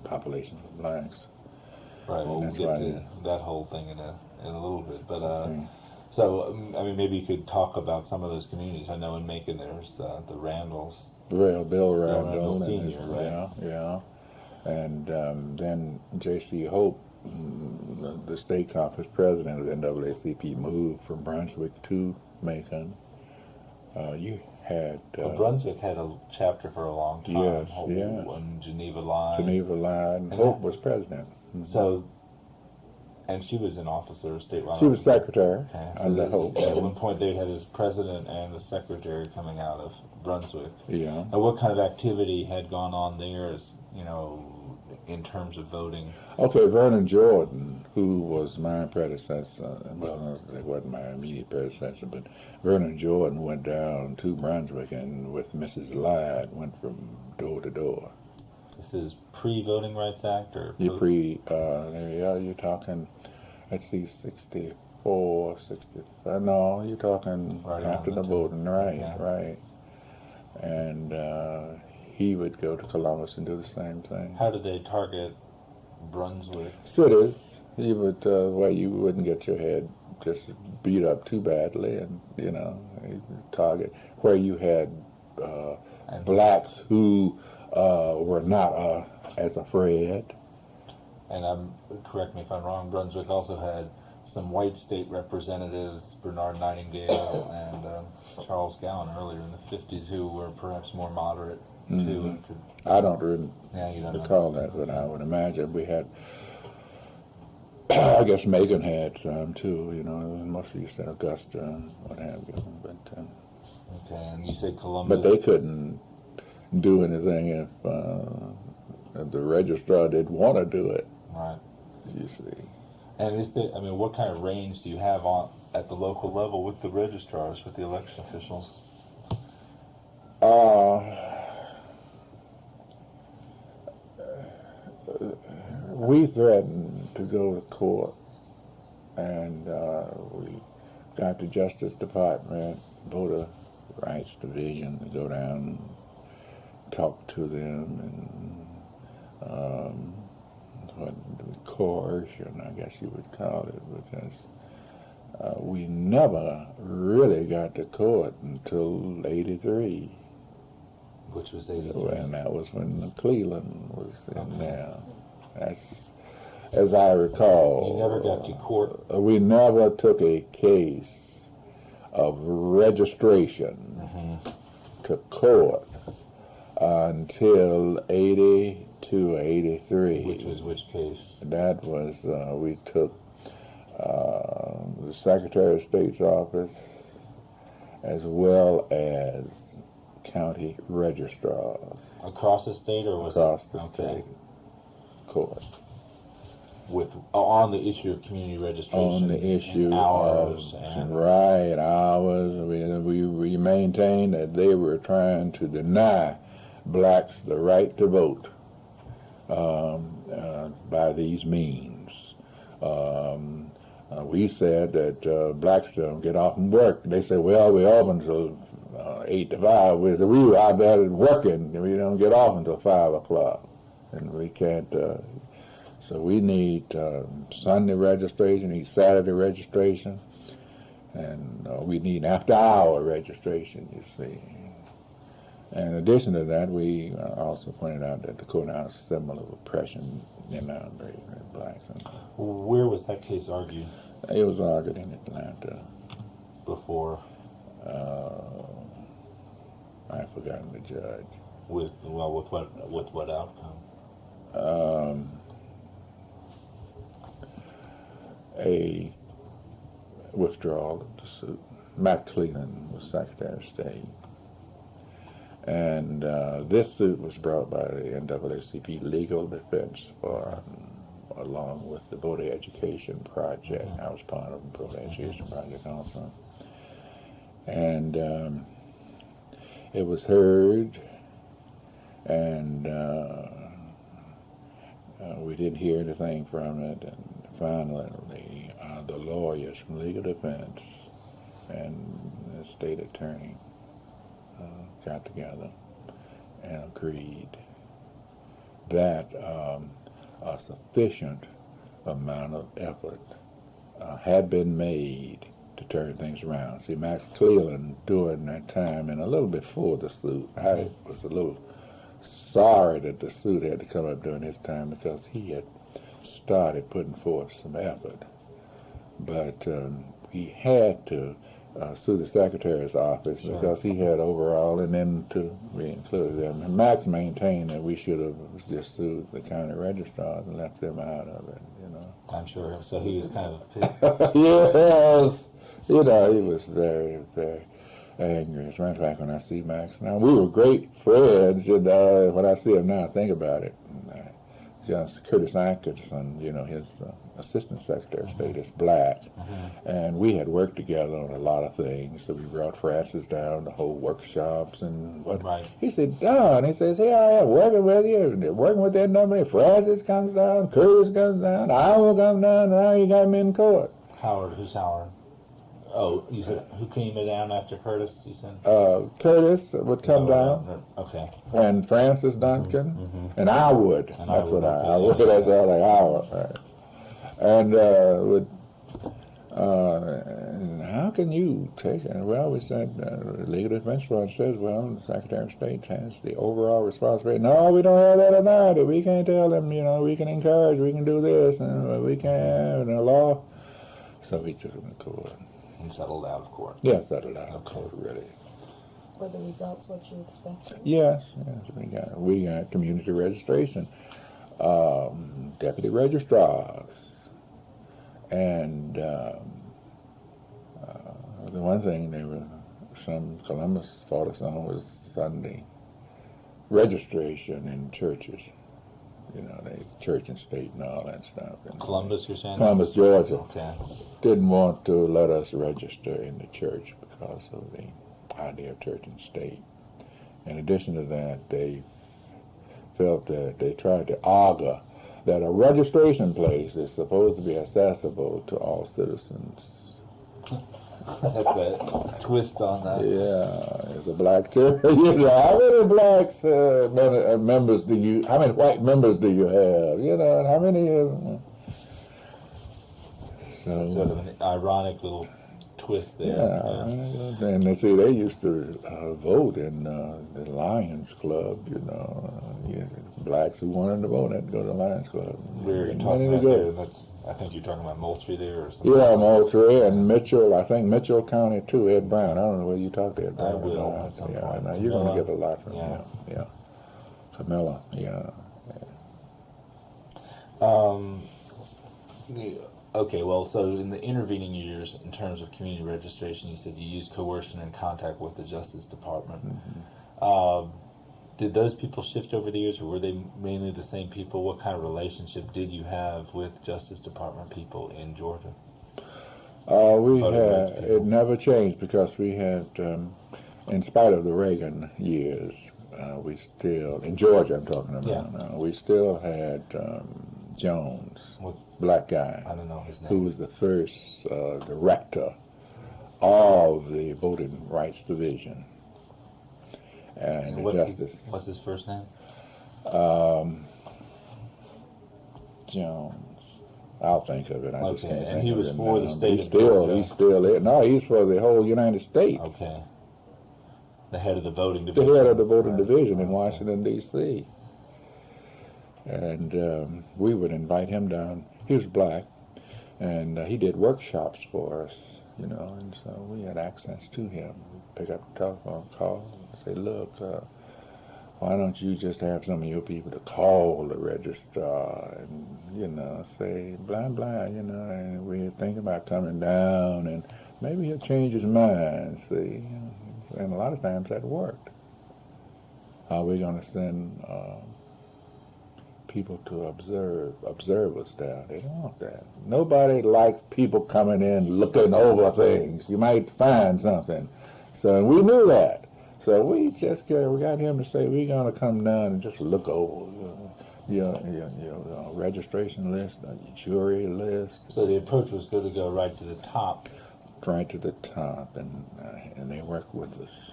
population of blacks.
Right. Well, we'll get to that whole thing in a little bit, but so maybe you could talk about some of those communities. I know in Macon there's the Randalls.
Bill Randall,
Senior, right?
Yeah. And then J.C. Hope, the state conference president of the NAACP, moved from Brunswick to Macon. You had...
Brunswick had a chapter for a long time.
Yes,
Hope and Geneva Line.
Hope was president.
So, and she was an officer of state law.
She was secretary
under
Hope.
At one point they had his president and the secretary coming out of Brunswick.
Yeah.
And what kind of activity had gone on there as, in terms of voting?
Okay, Vernon Jordan, who was my predecessor, well, it wasn't my immediate predecessor, but Vernon Jordan went down to Brunswick and with Mrs. Lyde went from door to door.
This is pre-Voting Rights Act or
you're talking, let's see, 64, 65, no, you're talking
right
after the voting, right. And he would go to Columbus and do the same thing.
How did they target Brunswick?
Cities. He would, where you wouldn't get your head just beat up too badly, and, he'd target where you had blacks who were not as afraid.
And correct me if I'm wrong, Brunswick also had some white state representatives, Bernard Nightingale and Charles Gowan earlier in the 50s, who were perhaps more moderate too. And
I don't really recall
know.
that, but I would imagine we had, I guess Macon had some too, mostly you said Augusta and what have you. But,
okay, and you said Columbus.
But they couldn't do anything if the registrar didn't want to do it.
Right.
You see.
And what kind of range do you have at the local level with the registrars, with the election officials?
We threatened to go to court, and we got the Justice Department, Voter Rights Division, to go down and talk to them, and coercion, I guess you would call it, because we never really got to court until 83.
Which was 83.
And that was when Cleland was in there. That's, as I recall.
You never got to court?
We never took a case of registration to court until 82, 83.
Which was which case?
That was, we took the Secretary of State's office as well as county registrars
Across the state, or was
across
it
the
okay?
state court
With on the issue of community registration,
on the issue
and hours
of
and
right hours. We maintained that they were trying to deny blacks the right to vote by these means. We said that blacks don't get off from work. They said, well, we're open till 8 to 5. We said, we were out there working, and we don't get off until 5 o'clock. And we can't, so we need Sunday registration, need Saturday registration, and we need after-hour registration, you see. And in addition to that, we also pointed out that the courthouse is a symbol of oppression in our blacks.
where was that case argued
It was argued in Atlanta.
before
I've forgotten the judge.
with what outcome?
A withdrawal of the suit. Matt Cleland was Secretary of State. And this suit was brought by the NAACP Legal Defense Forum, along with the Voter Education Project. I was part of the Voter Education Project also. And it was heard, and we didn't hear anything from it. And finally, the lawyers from Legal Defense and the state attorney got together and agreed that a sufficient amount of effort had been made to turn things around. See, Max Cleland, during that time and a little before the suit, I was a little sorry that the suit had to come up during his time because he had started putting forth some effort. But he had to sue the Secretary's office because he had overall, and then to be included them. And Max maintained that we should have just sued the county registrars and left them out of it, you know.
I'm sure. So he was kind of
Yes, you know, he was very, very angry. As a matter of fact, when I see Max now, we were great friends, and when I see him now, I think about it. Just Curtis Atkinson, you know, his Assistant Secretary of State is black, and we had worked together on a lot of things. So we brought Francis down to hold workshops and what.
Right.
He said, Don, he says, here I am working with you, working with that number. Francis comes down, Curtis comes down, Iowa comes down, and now you got him in court.
Howard. Who's Howard? Oh, you said who came down after Curtis? You said
Curtis would come down,
Okay.
and Francis Duncan, and I would.
And
That's what I would.
yeah.
That's all like Howard. Right. And and how can you take it? Well, we said, the Legal Defense Fund says, well, the Secretary of State has the overall responsibility. No, we don't have that authority. We can't tell them, you know, we can encourage, we can do this, and we can't, and the law. So we took him to court.
And settled out of court.
Yeah, settled out of court, really.
Were the results what you expected?
Yes, we got community registration, deputy registrars, and the one thing Columbus fought us on was Sunday registration in churches. You know, church and state and all that stuff. And
Columbus, you're saying?
Columbus, Georgia,
Okay.
didn't want to let us register in the church because of the idea of church and state. In addition to that, they felt that they tried to argue that a registration place is supposed to be accessible to all citizens.
That's a twist on that.
Yeah, it's a black church. You know, how many blacks members do you? How many white members do you have? You know, and how many?
That's sort of an ironic little twist there.
Yeah, and they see they used to vote in the Lions Club. You know, blacks who wanted to vote had to go to the Lions Club.
Where you're
And
talking
many to
about
go.
there, I think you're talking about Moultrie there or something.
Yeah, Moultrie and Mitchell. I think Mitchell County too. Ed Brown. I don't know whether you talked to Ed Brown.
I will
or not.
at some
Yeah,
point.
now you're going to get a lot from
Yeah.
him. Yeah, Camilla. Yeah.
Okay, well, so in the intervening years, in terms of community registration, you said you used coercion and contact with the Justice Department. Did those people shift over the years, or were they mainly the same people? What kind of relationship did you have with Justice Department people in Georgia?
We
Voting rights
had,
people.
it never changed because we had, in spite of the Reagan years, we still, in Georgia I'm talking about now, we still had Jones,
What,
black guy,
I don't know his name.
who was the first director of the Voting Rights Division. And
What's his first name?
Jones. I'll think of it. I just
Okay,
can't
and
think
he
of
was
it
for
now.
the state
He's
of
still,
Georgia.
he's still there. No, he's for the whole United States.
Okay. The head of the voting
The
division.
head of the voting
Right.
division in
Okay.
Washington, D.C. And we would invite him down. He was black, and he did workshops for us, you know, and so we had access to him. We'd pick up the telephone call and say, look, why don't you just have some of your people to call the registrar and, you know, say, blah, blah, you know, and we're thinking about coming down, and maybe he'll change his mind, see. And a lot of times that worked. Are we going to send people to observe us down? They don't want that. Nobody likes people coming in looking over things. You might find something. So we knew that. So we got him to say, we're going to come down and just look over your registration list, your jury list.
So the approach was good to go right to the top.
Right to the top, and they work with us.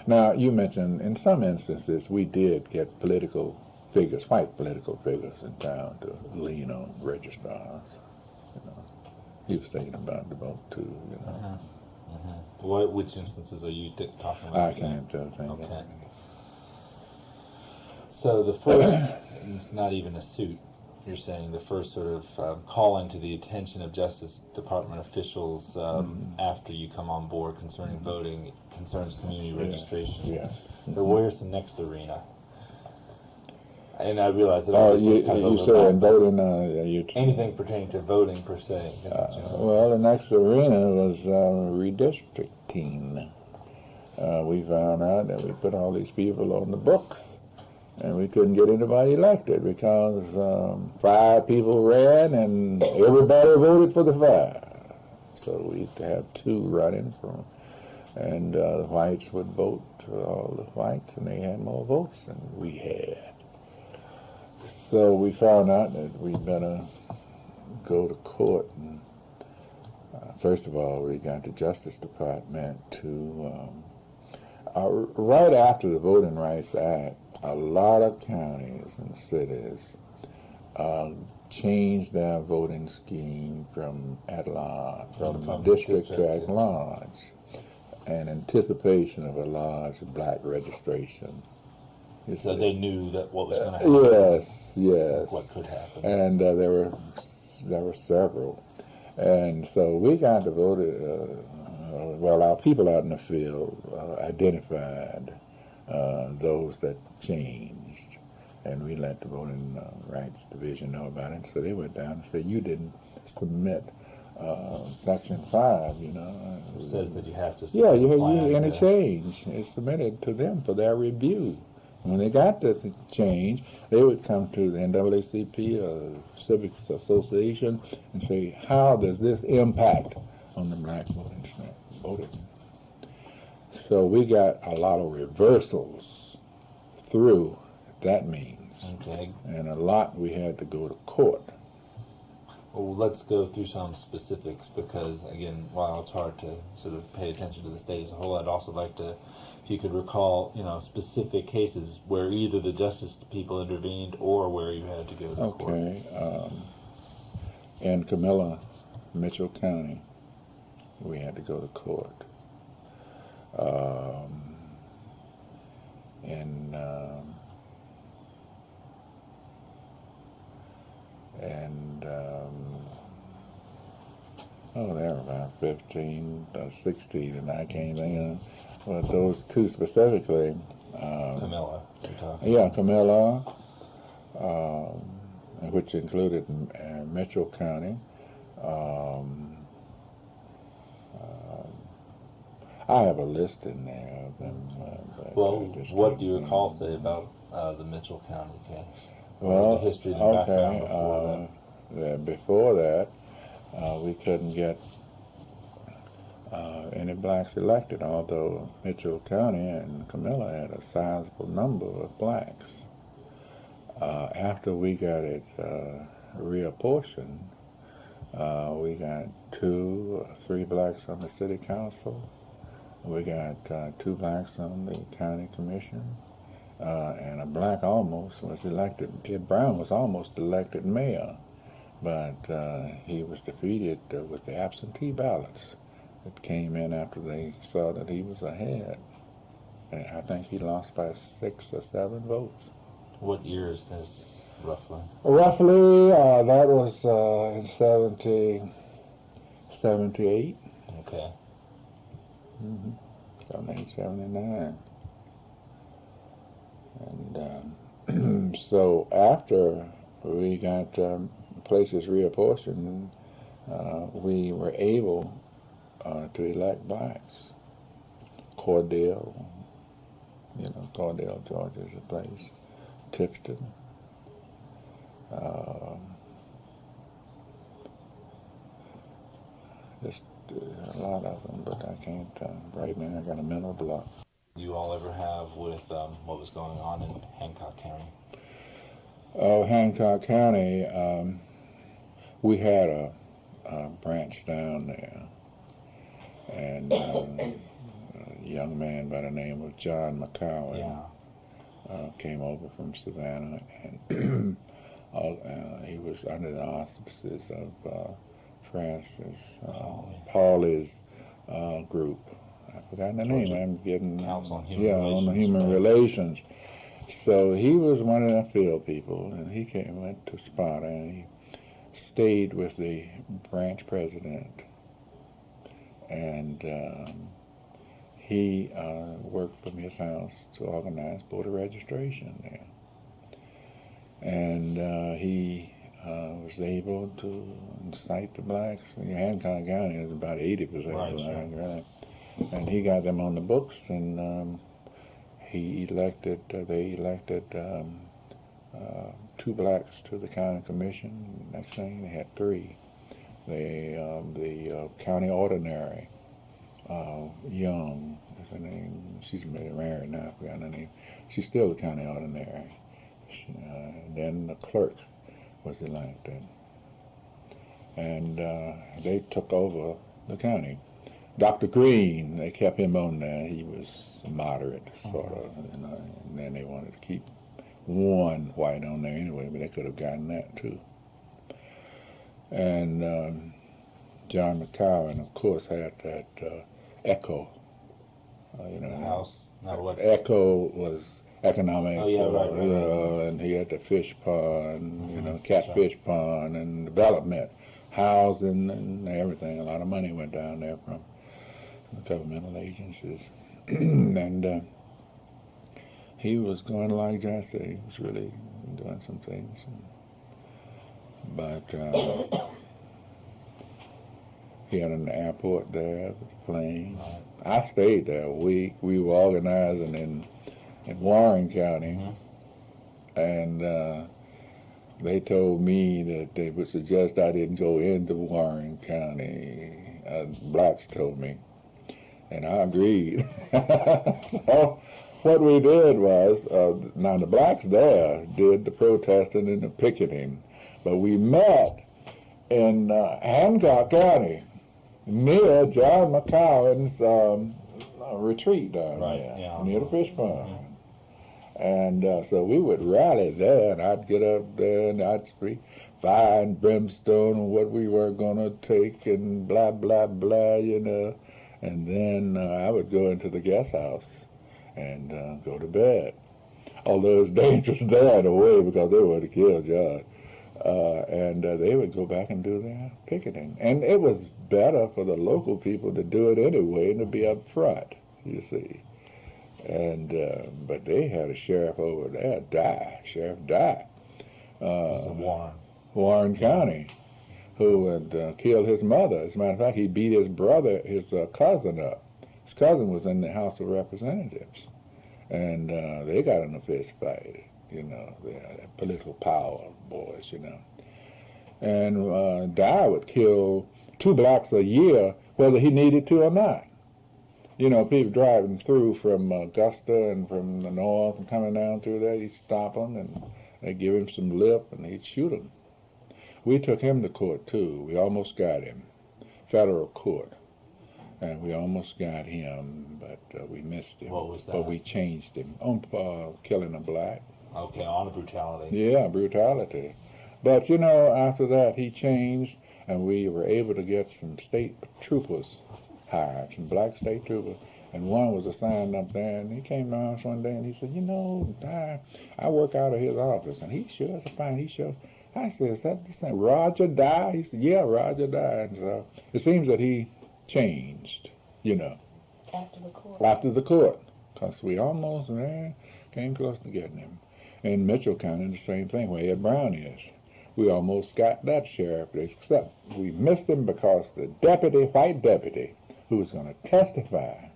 Now, you mentioned in some instances we did get political figures, white political figures in town to lean on registrars. You know, he was thinking about the vote too. You know,
Which instances are you talking about?
I can't think.
Okay.
Of it.
So the first, it's not even a suit. You're saying the first sort of calling to the attention of Justice Department officials after you come on board concerning voting concerns community registration.
Yes.
But where's the next arena? And I realize that
Oh,
all this was kind of
you said in
overlap,
voting,
anything pertaining to voting per se.
well, the next arena was redistricting. We found out that we put all these people on the books, and we couldn't get anybody elected because 5 people ran and everybody voted for the 5. So we had 2 running from, and the whites would vote for all the whites, and they had more votes than we had. So we found out that we better go to court. And first of all, we got the Justice Department to, right after the Voting Rights Act, a lot of counties and cities changed their voting scheme from at-large, from district to at-large, in anticipation of a large black registration.
So they knew that what was going to happen.
Yes.
What could happen.
And there were several. And so we got to vote. Well, our people out in the field identified those that changed, and we let the Voting Rights Division know about it. So they went down and said, you didn't submit Section 5, you know.
It says that you have to
Yeah,
submit
any change is submitted to them for their review. When they got the change, they would come to the NAACP or Civics Association and say, how does this impact on the black voting? So we got a lot of reversals through that means.
Okay.
And a lot we had to go to court.
Well, let's go through some specifics because, again, while it's hard to sort of pay attention to the state as a whole, I'd also like to, if you could recall, specific cases where either the justice people intervened or where you had to go to court.
Okay. In Camilla, Mitchell County, we had to go to court. There were about 15 or 16, and I can't think of. But those 2 specifically.
Camilla, you're talking.
Yeah, Camilla, which included Mitchell County. I have a list in there of them. But
Well,
I just
what
can't
do your call
think.
say about the Mitchell County case?
Well,
The history and the background
okay.
before that?
Before that, we couldn't get any blacks elected, although Mitchell County and Camilla had a sizable number of blacks. After we got it reapportioned, we got 2 or 3 blacks on the city council. We got 2 blacks on the county commission, and a black almost was elected. Ed Brown was almost elected mayor, but he was defeated with the absentee ballots that came in after they saw that he was ahead. And I think he lost by 6 or 7 votes.
What year is this, roughly?
Roughly, that was in 78.
Okay.
1979. And so after we got places reapportioned, we were able to elect blacks. Cordell, Cordell, Georgia is a place. Tipton. Just a lot of them, but I can't, right now I got a mental block.
You all ever have with what was going on in Hancock County?
Oh, Hancock County, we had a branch down there, and a young man by the name of John McCowan came over from Savannah, and he was under the auspices of Francis Pauley's group. I've forgotten the name. I'm getting
Council on Human Relations.
on the Human Relations. So he was one of the field people, and he went to Sparta, and he stayed with the branch president, and he worked from his house to organize voter registration there. And he was able to incite the blacks. Hancock County is about 80% black, right? And he got them on the books, and they elected 2 blacks to the county commission. Next thing, they had 3. The county ordinary, Young, is her name. She's married now. I forgot her name. She's still the county ordinary. Then the clerk was elected, and they took over the county. Dr. Green, they kept him on there. He was moderate, sort of, and then they wanted to keep 1 white on there anyway, but they could have gotten that too. And John McCowan, of course, had that Echo.
The house. No, what?
Echo was economic.
Oh, yeah, right.
And he had the fish pond, catfish pond, and development, housing, and everything. A lot of money went down there from the governmental agencies. And he was going like Jesse. He was really doing some things. But he had an airport there with a plane. I stayed there a week. We were organizing in Warren County, and they told me that they would suggest I didn't go into Warren County. Blacks told me, and I agreed. So what we did was, now the blacks there did the protesting and the picketing, but we met in Hancock County near John McCowan's retreat down there, near the fish pond. And so we would rally there, and I'd get up there and I'd speak fire and brimstone on what we were going to take and blah, blah, blah, And then I would go into the guest house and go to bed. Although it was dangerous there in a way because they would have killed John. And they would go back and do their picketing. And it was better for the local people to do it anyway and to be up front, you see. And but they had a sheriff over there Sheriff Dye. Warren County, who had killed his mother. As a matter of fact, he beat his cousin up. His cousin was in the House of Representatives, and they got in a fist fight. You know, they're political power boys. You know, and Dye would kill 2 blacks a year, whether he needed to or not. You know, people driving through from Augusta and from the north and coming down through there, he'd stop them and they'd give him some lip and he'd shoot them. We took him to court too. We almost got him, federal court, and we almost got him, but we missed him.
What was that?
But we changed him on killing a black.
Okay, on a brutality.
Yeah, brutality. But you know, after that he changed, and we were able to get some state troopers hired, some black state troopers, and one was assigned up there, and he came to us one day and he said, you know, I work out of his office, and he sure is fine. He sure. I said, is that Roger Dye? He said, yeah, Roger Dye. And so it seems that he changed, you know,
After the court.
after the court, because we almost came close to getting him. In Mitchell County, the same thing, where Ed Brown is. We almost got that sheriff, except we missed him because the deputy, white deputy, who was going to testify,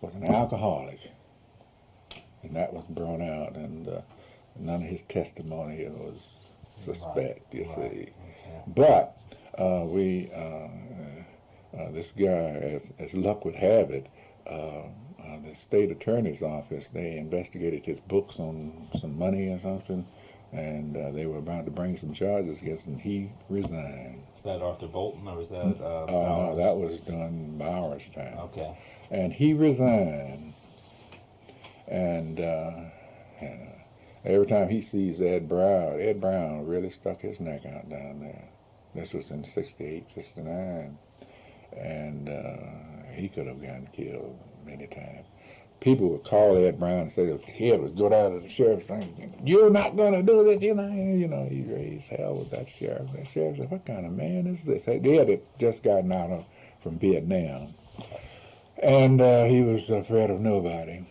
was an alcoholic. And that was brought out, and none of his testimony was suspect, you see.
Okay.
But this guy, as luck would have it, the state attorney's office, they investigated his books on some money or something, and they were about to bring some charges against him. He resigned.
Is that Arthur Bolton or was that
No,
Bowers?
that was done Bowers' time.
Okay.
And he resigned, and every time he sees Ed Brown really stuck his neck out down there. This was in 68, 69, and he could have gotten killed many times. People would call Ed Brown and say, the kid would go down to the sheriff's thing, you're not going to do this, you know, he raised hell with that sheriff. That sheriff said, what kind of man is this? They had just gotten out from Vietnam, and he was afraid of nobody.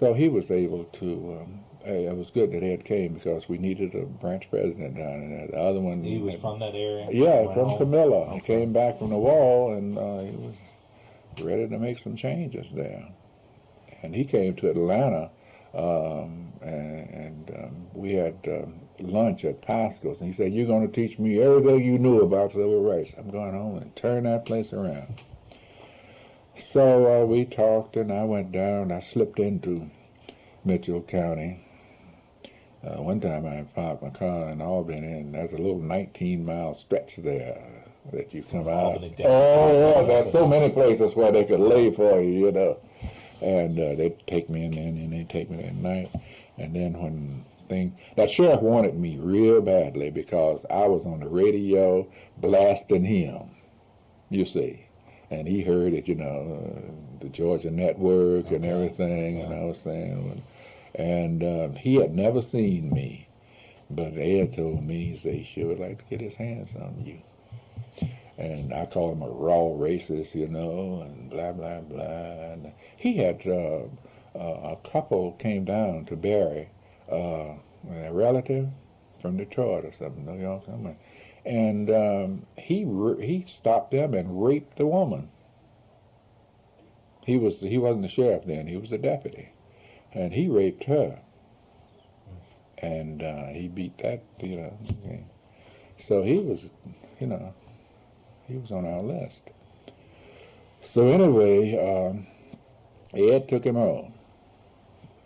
So he was able to, it was good that Ed came because we needed a branch president down there. The other one...
He was from that area?
Yeah,
Went
from
home?
Camilla.
Okay.
He came back from the wall, and he was ready to make some changes there. And he came to Atlanta, and we had lunch at Pasco's, and he said, you're going to teach me everything you knew about civil rights. I'm going home and turn that place around. So we talked, and I went down. I slipped into Mitchell County. One time I parked my car in Albany, and there's a little 19-mile stretch there that you come out.
Albany down.
Oh, yeah, there's so many places where they could lay for you, you know. And they'd take me in there, and they'd take me at night. And then when that sheriff wanted me real badly because I was on the radio blasting him, you see. And he heard it, you know, the Georgia Network and everything,
Yeah.
and I was saying, and he had never seen me, but Ed told me, he said he sure would like to get his hands on you. And I called him a raw racist, you know, and blah, blah, blah. And he had a couple came down to bury a relative from Detroit or something, New York, somewhere. And he stopped them and raped the woman. He wasn't the sheriff then, he was the deputy. And he raped her. And he beat that, you know. So he was, you know, he was on our list. So anyway, Ed took him home.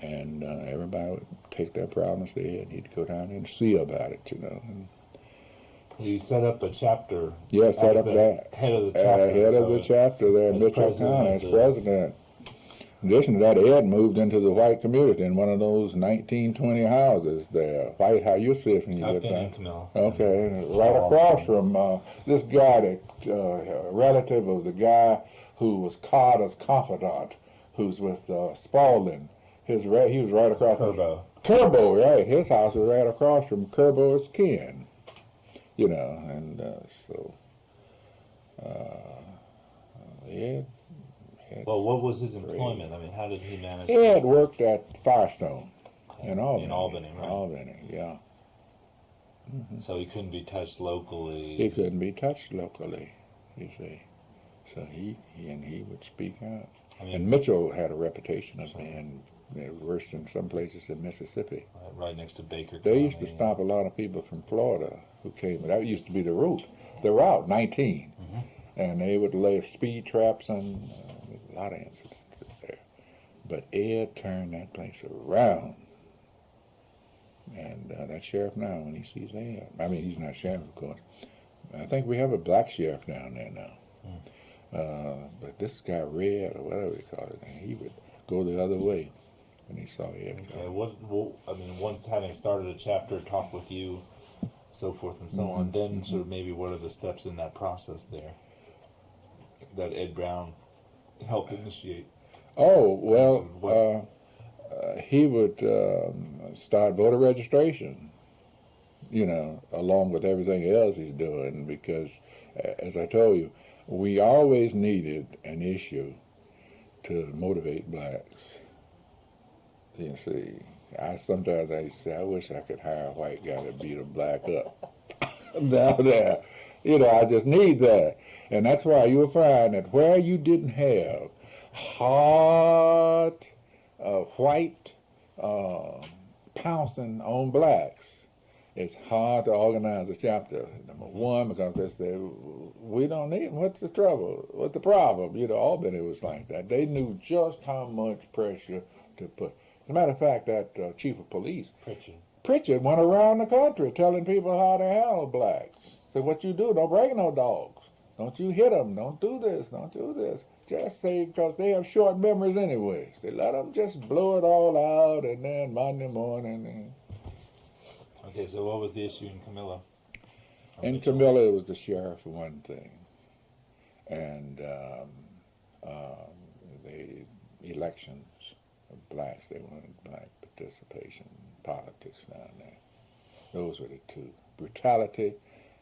And everybody would take their problems to Ed. He'd go down and see about it, you know. And
He set up a chapter.
yeah, set
as
up
the
that.
head of the chapter.
Head of the
so
chapter there in
as
Mitchell
president
County
of
as
the-
president. In addition to that, Ed moved into the white community in one of those 1920 houses there. White house, you'll see it when you
Up
get
in
there.
Camilla.
Okay, right across from this guy, a relative of the guy who was Carter's confidant, who's with Spaulding. He was right across.
Turbo.
Kerbo, right. His house was right across from Kerbo's kin. You know, and so Ed
Well, what was his employment? I mean, how did he manage?
Ed worked at Firestone in Albany.
In Albany, right?
Albany, yeah.
So he couldn't be touched locally.
He couldn't be touched locally, you see. So he would speak out.
I mean,
And Mitchell had a reputation of being worse than some places in Mississippi.
right next to Baker
They
County.
used to stop a lot of people from Florida who came. That used to be the route. The route 19, and they would lay speed traps and a lot of incidents there. But Ed turned that place around. And that sheriff now, when he sees Ed, I mean, he's not sheriff, of course. I think we have a black sheriff down there now. But this guy, Red, or whatever they call it, and he would go the other way when he saw Ed.
Okay, I mean, once having started a chapter, talk with you, so forth and so on, then sort of maybe what are the steps in that process there that Ed Brown helped initiate?
Oh, well, he would start voter registration, along with everything else he's doing, because, as I told you, we always needed an issue to motivate blacks. You see, sometimes I say, I wish I could hire a white guy to beat a black up down there. I just need that. And that's why you'll find that where you didn't have hard white pouncing on blacks, it's hard to organize a chapter. Number one, because they say, we don't need them. What's the trouble? What's the problem? Albany was like that. They knew just how much pressure to put. As a matter of fact, that chief of police, Pritchard, went around the country telling people how to handle blacks. Said, what you do, don't break no dogs. Don't you hit them. Don't do this. Don't do this. Just say, because they have short memories anyway. They let them just blow it all out, and then Monday morning.
Okay, so what was the issue in Camilla?
In Camilla, it was the sheriff for one thing. And the elections of blacks, they wanted black participation in politics down there. Those were the two. Brutality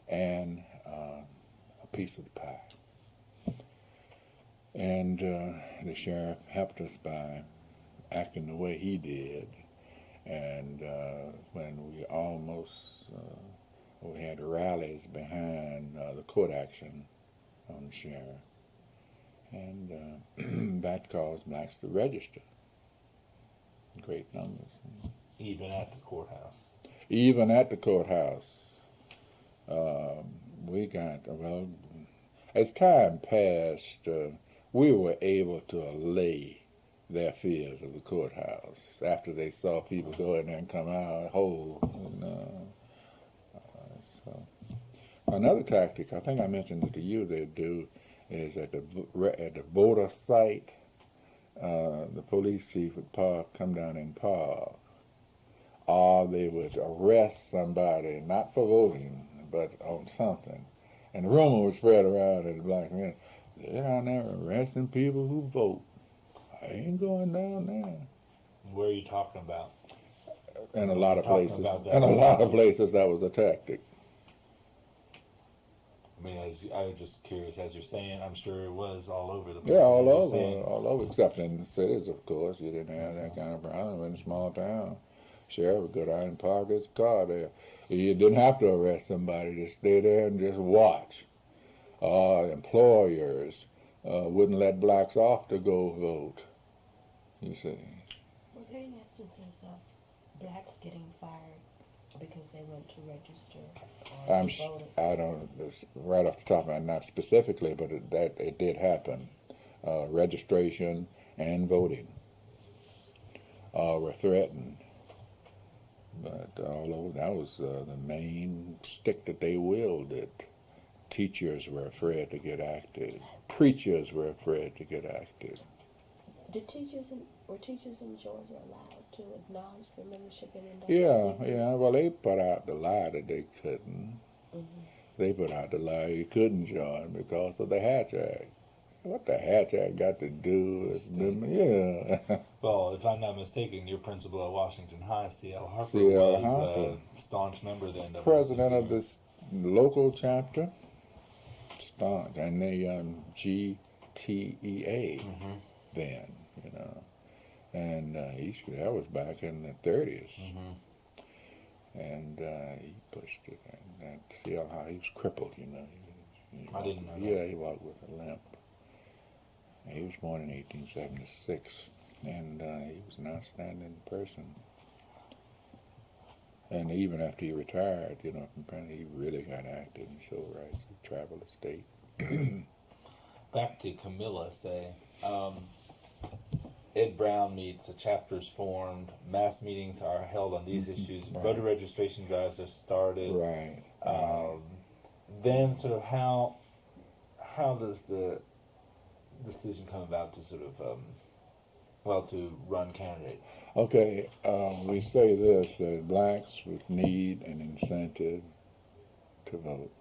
and a piece of the pie. And the sheriff helped us by acting the way he did. And when we almost, we had rallies behind the court action on the sheriff. And that caused blacks to register in great numbers.
Even at the courthouse?
Even at the courthouse. As time passed, we were able to allay their fears of the courthouse after they saw people go in there and come out whole. So another tactic, I think I mentioned it to you, they do is at the voter site, the police chief would come down and park, or they would arrest somebody, not for voting, but on something. And the rumor would spread around in the black community, they're down there arresting people who vote. I ain't going down there.
Where are you talking about?
In a lot of places.
In
a lot of places, that was a tactic.
I mean, I was just curious, as you're saying, I'm sure it was all over the place.
Yeah, all over, except in the cities, of course. You didn't have that kind of problem in a small town. Sheriff would go down and park his car there. You didn't have to arrest somebody, just stay there and just watch. Employers wouldn't let blacks off to go vote, you see.
Well, there are instances of blacks getting fired because they went to register or to vote.
I don't, right off the top of my head, not specifically, but it did happen. Registration and voting were threatened. But although that was the main stick that they wielded, teachers were afraid to get active. Preachers were afraid to get active.
Were teachers in Georgia allowed to acknowledge their membership in NAACP?
Yeah. Well, they put out the lie that they couldn't.
Mm-hmm.
They put out the lie you couldn't join because of the Hatch Act. What the Hatch Act got to do with them? Yeah.
Well, if I'm not mistaken, your principal at Washington High, C.L. Harper,
C.L.
was
Harper.
a staunch member then.
President of this local chapter, staunch, and the GTEA then, and that was back in the 30s, and he pushed it, and see how he was crippled,
I didn't know that.
Yeah, he walked with a limp. He was born in 1876, and he was an outstanding person. And even after he retired, you know, from Penn, he really got active in civil rights. He traveled the state.
Back to Camilla, say, Ed Brown meets, a chapter is formed, mass meetings are held on these issues,
Right.
voter registration drives are started.
Right.
Then sort of how does the decision come about to sort of to run candidates?
Okay, we say this, that blacks would need an incentive to vote.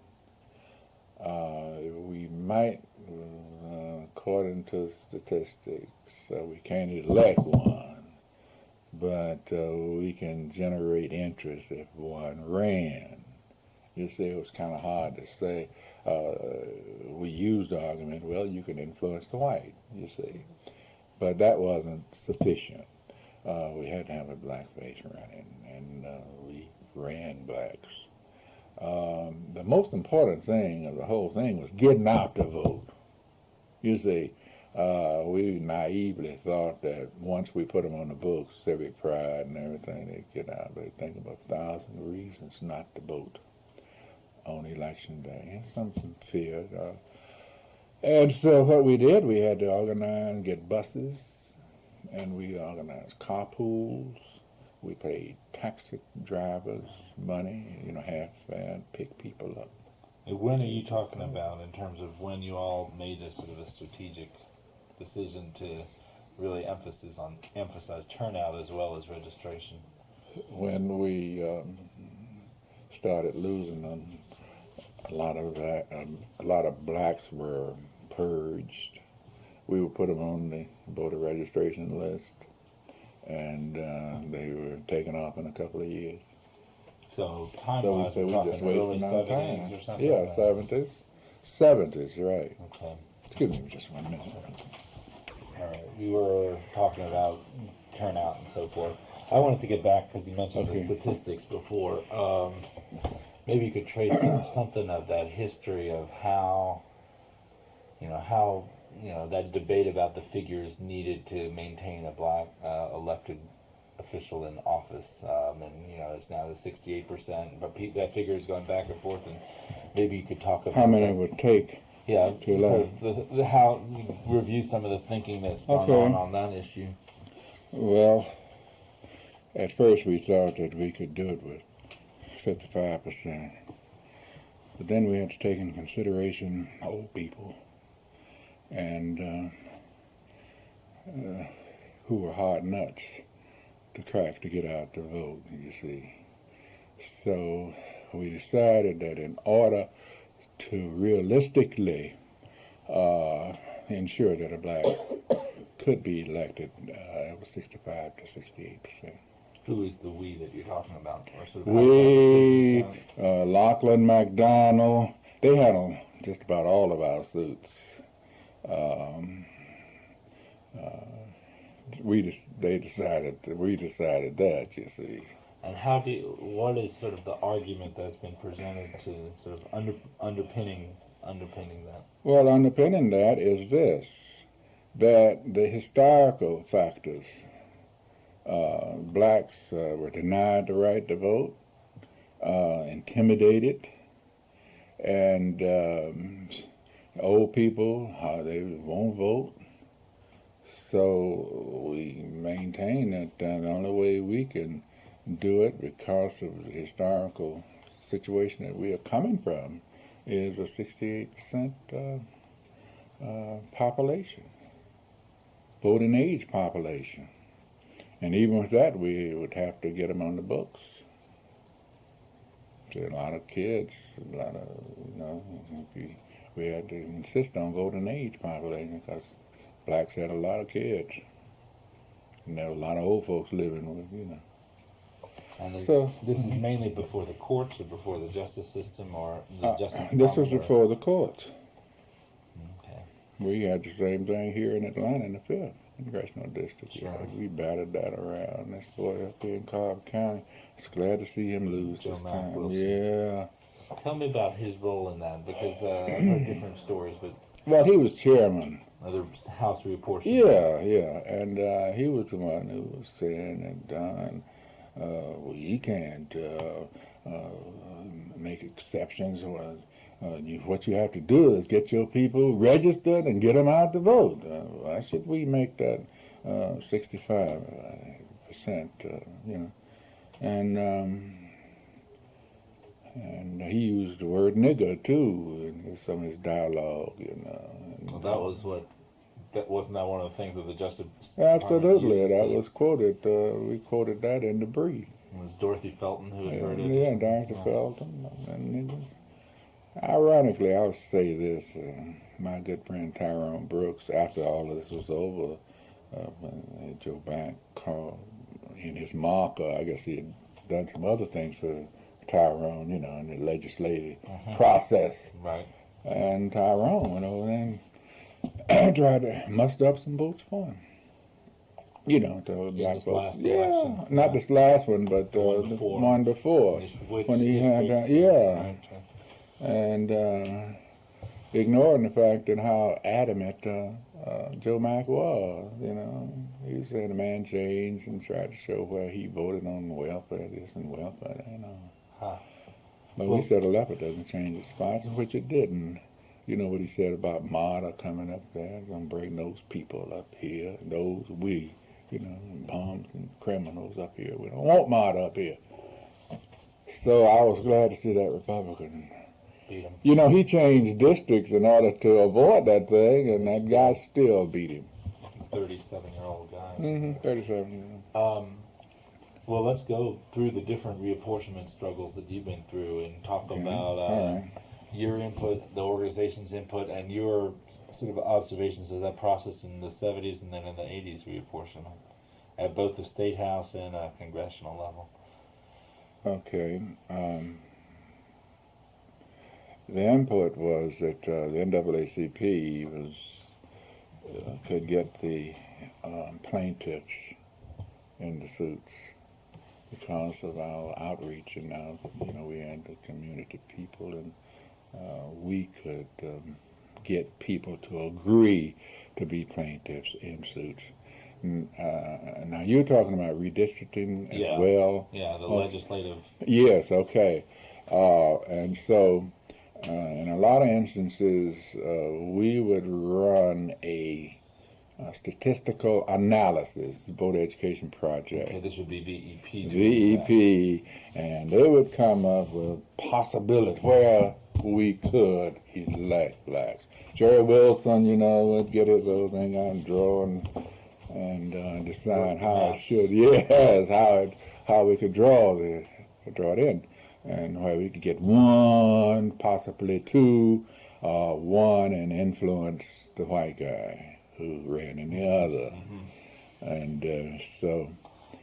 We might, according to statistics, we can't elect one, but we can generate interest if one ran. You see, it was kind of hard to say. We used the argument, well, you can influence the white, you see. But that wasn't sufficient. We had to have a black face running, and we ran blacks. The most important thing of the whole thing was getting out to vote. You see, we naively thought that once we put them on the books, civic pride and everything, they'd get out. They think of 1,000 reasons not to vote on election day, and some fear. And so what we did, we had to organize, get buses, and we organized carpools. We paid taxi drivers money, you know, half fare, pick people up.
And when are you talking about in terms of when you all made a sort of a strategic decision to really emphasize turnout as well as registration?
When we started losing them, a lot of blacks were purged. We would put them on the voter registration list, and they were taken off in a couple of years.
So
So we
time-wise,
said
we're
we
talking
just
early
wasting our
70s
time.
or something?
Yeah,
like that?
70s. 70s, right.
Okay.
Excuse me just 1 minute.
All right. We were talking about turnout and so forth. I wanted to get back because you mentioned
Okay.
the statistics before. Maybe you could trace something of that history of how that debate about the figures needed to maintain a black elected official in office, it's now the 68%, but that figure is going back and forth, and maybe you could talk about
How many it would take?
yeah,
to
sort of how you review some of the thinking that's gone on that issue.
Well, at first we thought that we could do it with 55%, but then we had to take into consideration old people and who were hard nuts to crack to get out to vote, you see. So we decided that in order to realistically ensure that a black could be elected, it was 65 to 68%.
Who is the we that you're talking about? Or sort of
We, Lachlan McDonald, they had on just about all of our suits. We decided that, you see.
And what is sort of the argument that's been presented to sort of underpinning that?
Well, underpinning that is this, that the historical factors, blacks were denied the right to vote, intimidated, and old people, they won't vote. So we maintain that the only way we can do it because of the historical situation that we are coming from is a 68% population, voting age population. And even with that, we would have to get them on the books. So a lot of kids, we had to insist on voting age population because blacks had a lot of kids. And there were a lot of old folks living with,
And
So
this is mainly before the courts or before the justice system or the justice
this was
department, or-
before the courts.
Okay.
We had the same thing here in Atlanta in the 5th Congressional District.
Sure.
We batted that around. This boy up here in Cobb County, I was glad to see him lose
Joe
this
Mack
time.
Wilson.
Yeah.
Tell me about his role in that, because I've heard different stories, but
Well, he was chairman
other House reapportionment.
Yeah, and he was the one who was saying and done. We can't make exceptions. What you have to do is get your people registered and get them out to vote. Why should we make that 65%? You know, and he used the word nigger too in some of his dialogue. You know,
Well, wasn't that one of the things that the Justice
absolutely,
used
that was quoted. We quoted that in the brief.
It was Dorothy Felton who had heard it.
Yeah, Dr. Felton. And ironically, I'll say this: my good friend Tyrone Brooks, after all of this was over, when Joe Bank called in his marker, I guess he had done some other things for Tyrone, you know, in the legislative process.
Right.
And Tyrone went over there and tried to muster up some votes for him. You know, to black votes.
Election.
Not this last one, but the one before. When he had, and ignoring the fact that how adamant Joe Mack was. You know, he was saying the man changed and tried to show where he voted on welfare this and welfare that. You know. But we said a leopard doesn't change its spots, which it didn't. You know what he said about Marta coming up there, gonna bring those people up here, those we, you know, bums and criminals up here. We don't want Marta up here. So I was glad to see that Republican.
Beat him.
You know, he changed districts in order to avoid that thing, and that guy still beat him.
37-year-old guy.
37-year-old.
Well, let's go through the different reapportionment struggles that you've been through and talk about your input, the organization's input, and your sort of observations of that process in the 70s and then in the 80s reapportionment at both the State House and congressional level.
Okay. The input was that the NAACP could get the plaintiffs in the suits because of our outreach, and now, you know, we had the community people, and we could get people to agree to be plaintiffs in suits. Now you're talking about redistricting as well.
Yeah, the legislative.
Yes. Okay. And so, in a lot of instances, we would run a statistical analysis voter education project.
Okay, this would be VEP.
VEP, and they would come up with possibilities where we could elect blacks. Jerry Wilson, you know, would get his little thing out and draw and decide how it should. Yes, how we could draw it in, and where we could get one, possibly two, one, and influence the white guy who ran in the other. And so.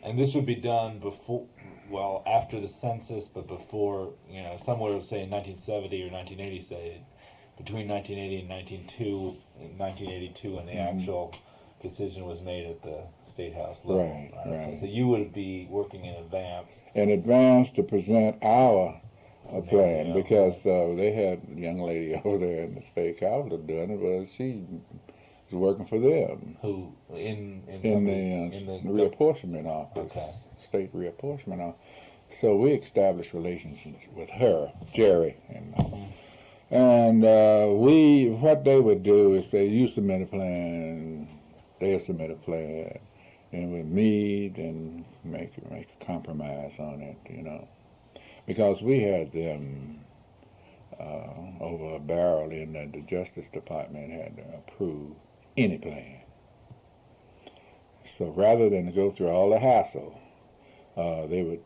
And this would be done before, well, after the census, but before, you know, somewhere, say in 1970 or 1980, say, between 1980 and 1982, when the actual decision was made at the State House level.
Right.
So you would be working in advance.
In advance to present our plan, because they had a young lady over there in the state capitol doing it, but she was working for them.
Who in
the reapportionment office, state reapportionment office. So we established relationships with her, Jerry, and what they would do is say, you submit a plan, they'll submit a plan, and we meet and make a compromise on it, you know, because we had them over a barrel in that the Justice Department had to approve any plan. So rather than go through all the hassle, they would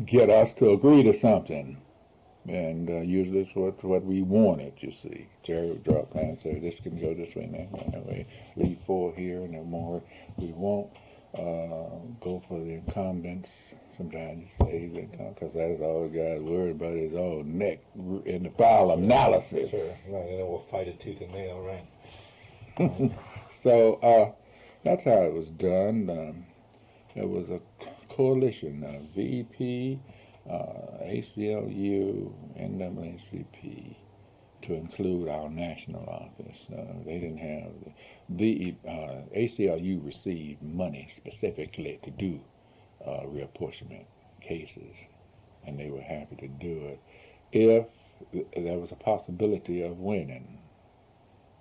get us to agree to something, and usually it's what we wanted, you see. Jerry would draw a plan and say, this can go this way and that way, leave 4 here and no more. We won't go for the incumbents. Sometimes you say because that's all the guy's worried about his own neck in the file analysis.
Sure, right, and then we'll fight it tooth and nail, right?
So that's how it was done. It was a coalition, VEP, ACLU, NAACP, to include our national office. They didn't have the ACLU received money specifically to do reapportionment cases, and they were happy to do it if there was a possibility of winning.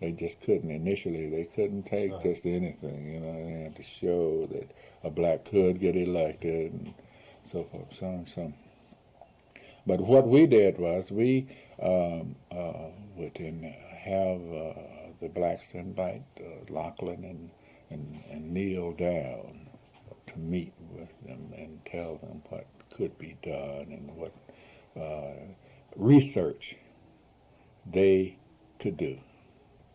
They just couldn't initially. They couldn't take just anything. You know, they had to show that a black could get elected and so forth, so on, so. But what we did was we would then have the blacks invite Lachlan and Neil down to meet with them and tell them what could be done and what research they could do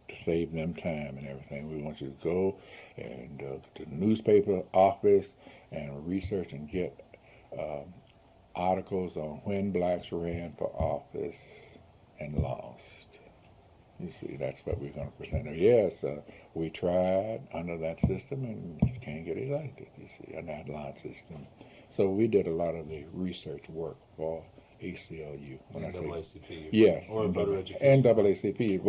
to save them time and everything. We want you to go and to the newspaper office and research and get articles on when blacks ran for office and lost. You see, that's what we're going to present. Yes, we tried under that system and just can't get elected, you see, in that line system. So we did a lot of the research work for ACLU.
NAACP.
Yes.
Or voter education.
NAACP.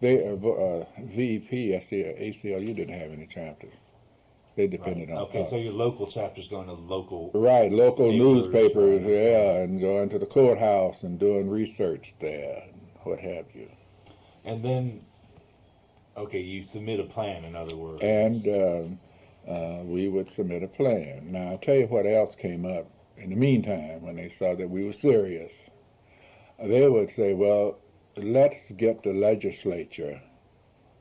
VEP, ACLU didn't have any chapters. They depended on
Okay,
us.
so your local chapter's going to local.
Right, local newspapers,
right.
yeah, and going to the courthouse and doing research there, and what have you.
And then, okay, you submit a plan, in other words.
And we would submit a plan. Now, I'll tell you what else came up in the meantime when they saw that we were serious. They would say, well, let's get the legislature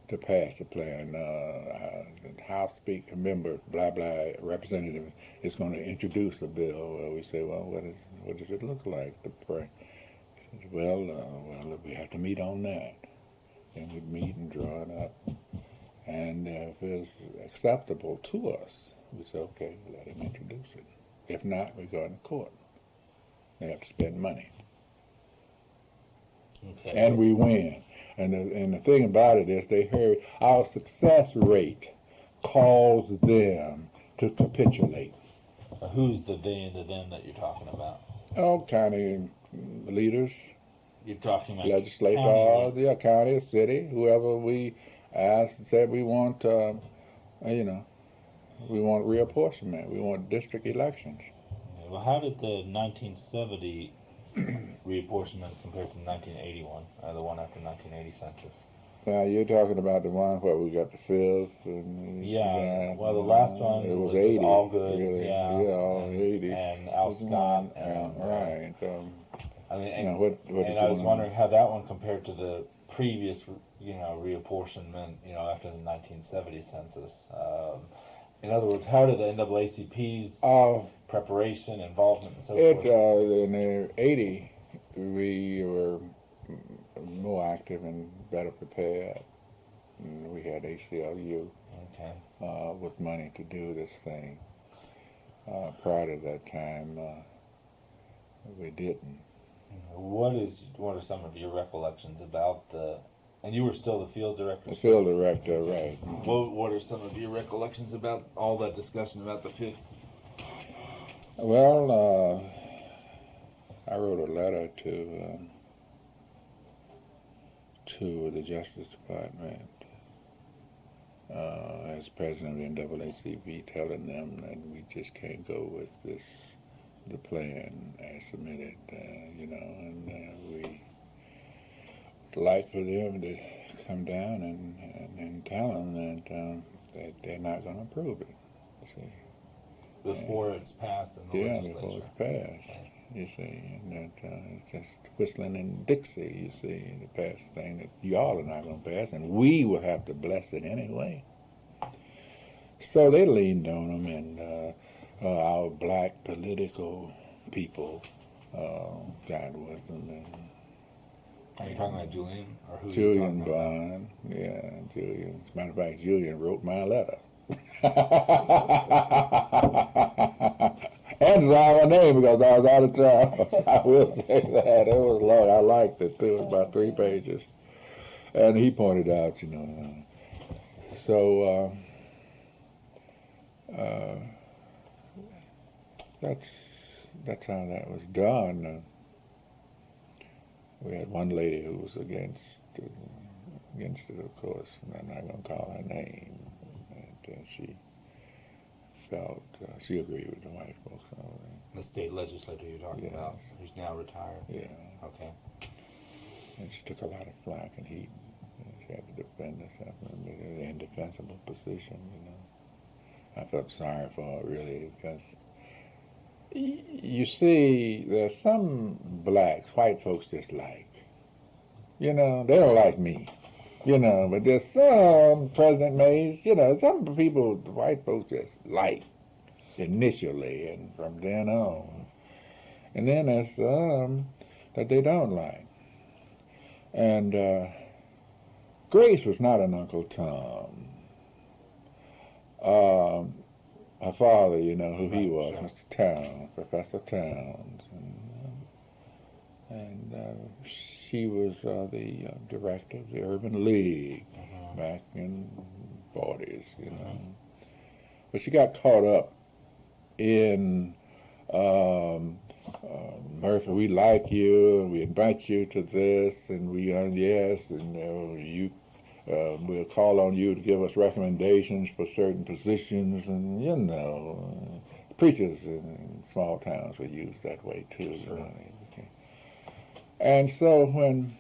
to pass a plan. The House Speaker member, blah, blah, representative is going to introduce a bill. We say, well, what does it look like to pray? Well, we have to meet on that. And we'd meet and draw it up. And if it's acceptable to us, we say, okay, let him introduce it. If not, we go into court. They have to spend money.
Okay.
And we win. And the thing about it is they heard our success rate caused them to capitulate.
So who's the they and the them that you're talking about?
Oh, county leaders,
You're talking about
legislators, yeah, county, city, whoever we asked, said we want, we want reapportionment, we want district elections.
Well, how did the 1970 reapportionment compare to the 1981, the one after 1980 census?
You're talking about the one where we got the fifth and
well, the last one
it was
was
80,
all good,
really.
all
80.
and Al Scott,
right.
I mean,
and what
and I was wondering how that one compared to the previous, reapportionment, after the 1970 census. In other words, how did the NAACP's preparation, involvement, and so forth?
In the 80, we were more active and better prepared. And we had ACLU with money to do this thing. Prior to that time, we didn't.
What are some of your recollections about and you were still the field director?
The field director, right.
What are some of your recollections about all that discussion about the fifth?
Well, I wrote a letter to the Justice Department as president of the NAACP, telling them that we just can't go with the plan as submitted, and we would like for them to come down and tell them that they're not going to approve it. See?
Before it's passed in the legislature.
Before it's passed, you see, and that it's just whistling in Dixie, you see, the pass thing that y'all are not going to pass, and we will have to bless it anyway. So they leaned on them, and our black political people got with them. And
are you talking about Julian? Or who
Julian Bond, yeah, Julian. As a matter of fact, Julian wrote my letter. And saw my name because I was out of town. I will say that. It was long. I liked it too. It was about 3 pages. And he pointed out, so that's how that was done. We had one lady who was against it, of course, and I'm not going to call her name. And she felt, she agreed with the white folks.
The state legislator you're talking
Yes.
about, who's now retired.
Yeah.
Okay.
And she took a lot of flack and heat. She had to defend herself in an indefensible position, you know. I felt sorry for her, really, because you see, there's some blacks, white folks just like. You know, they don't like me. You know, but there's some President Mays, you know, some people, the white folks just like initially and from then on. And then there's some that they don't like. And Grace was not an Uncle Tom. Her father, you know who he was,
Sure.
Mr. Towns, Professor Towns. And she was the director of the Urban League back in the 40s, you know. But she got caught up in Murphy, we like you, and we invite you to this, and we yes, and we'll call on you to give us recommendations for certain positions, and you know, preachers in small towns were used that way too.
Sure.
You know, and so when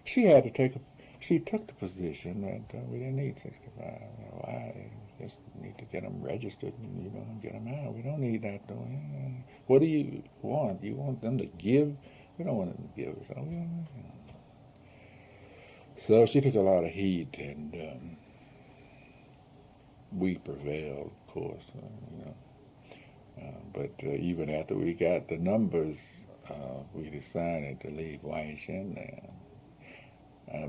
she had to she took the position that we didn't need 65. Why? Just need to get them registered and, you know, get them out. We don't need that, though. What do you want? You want them to give? We don't want them to give. So she took a lot of heat, and we prevailed, of course, you know. But even after we got the numbers, we decided to leave Weish in there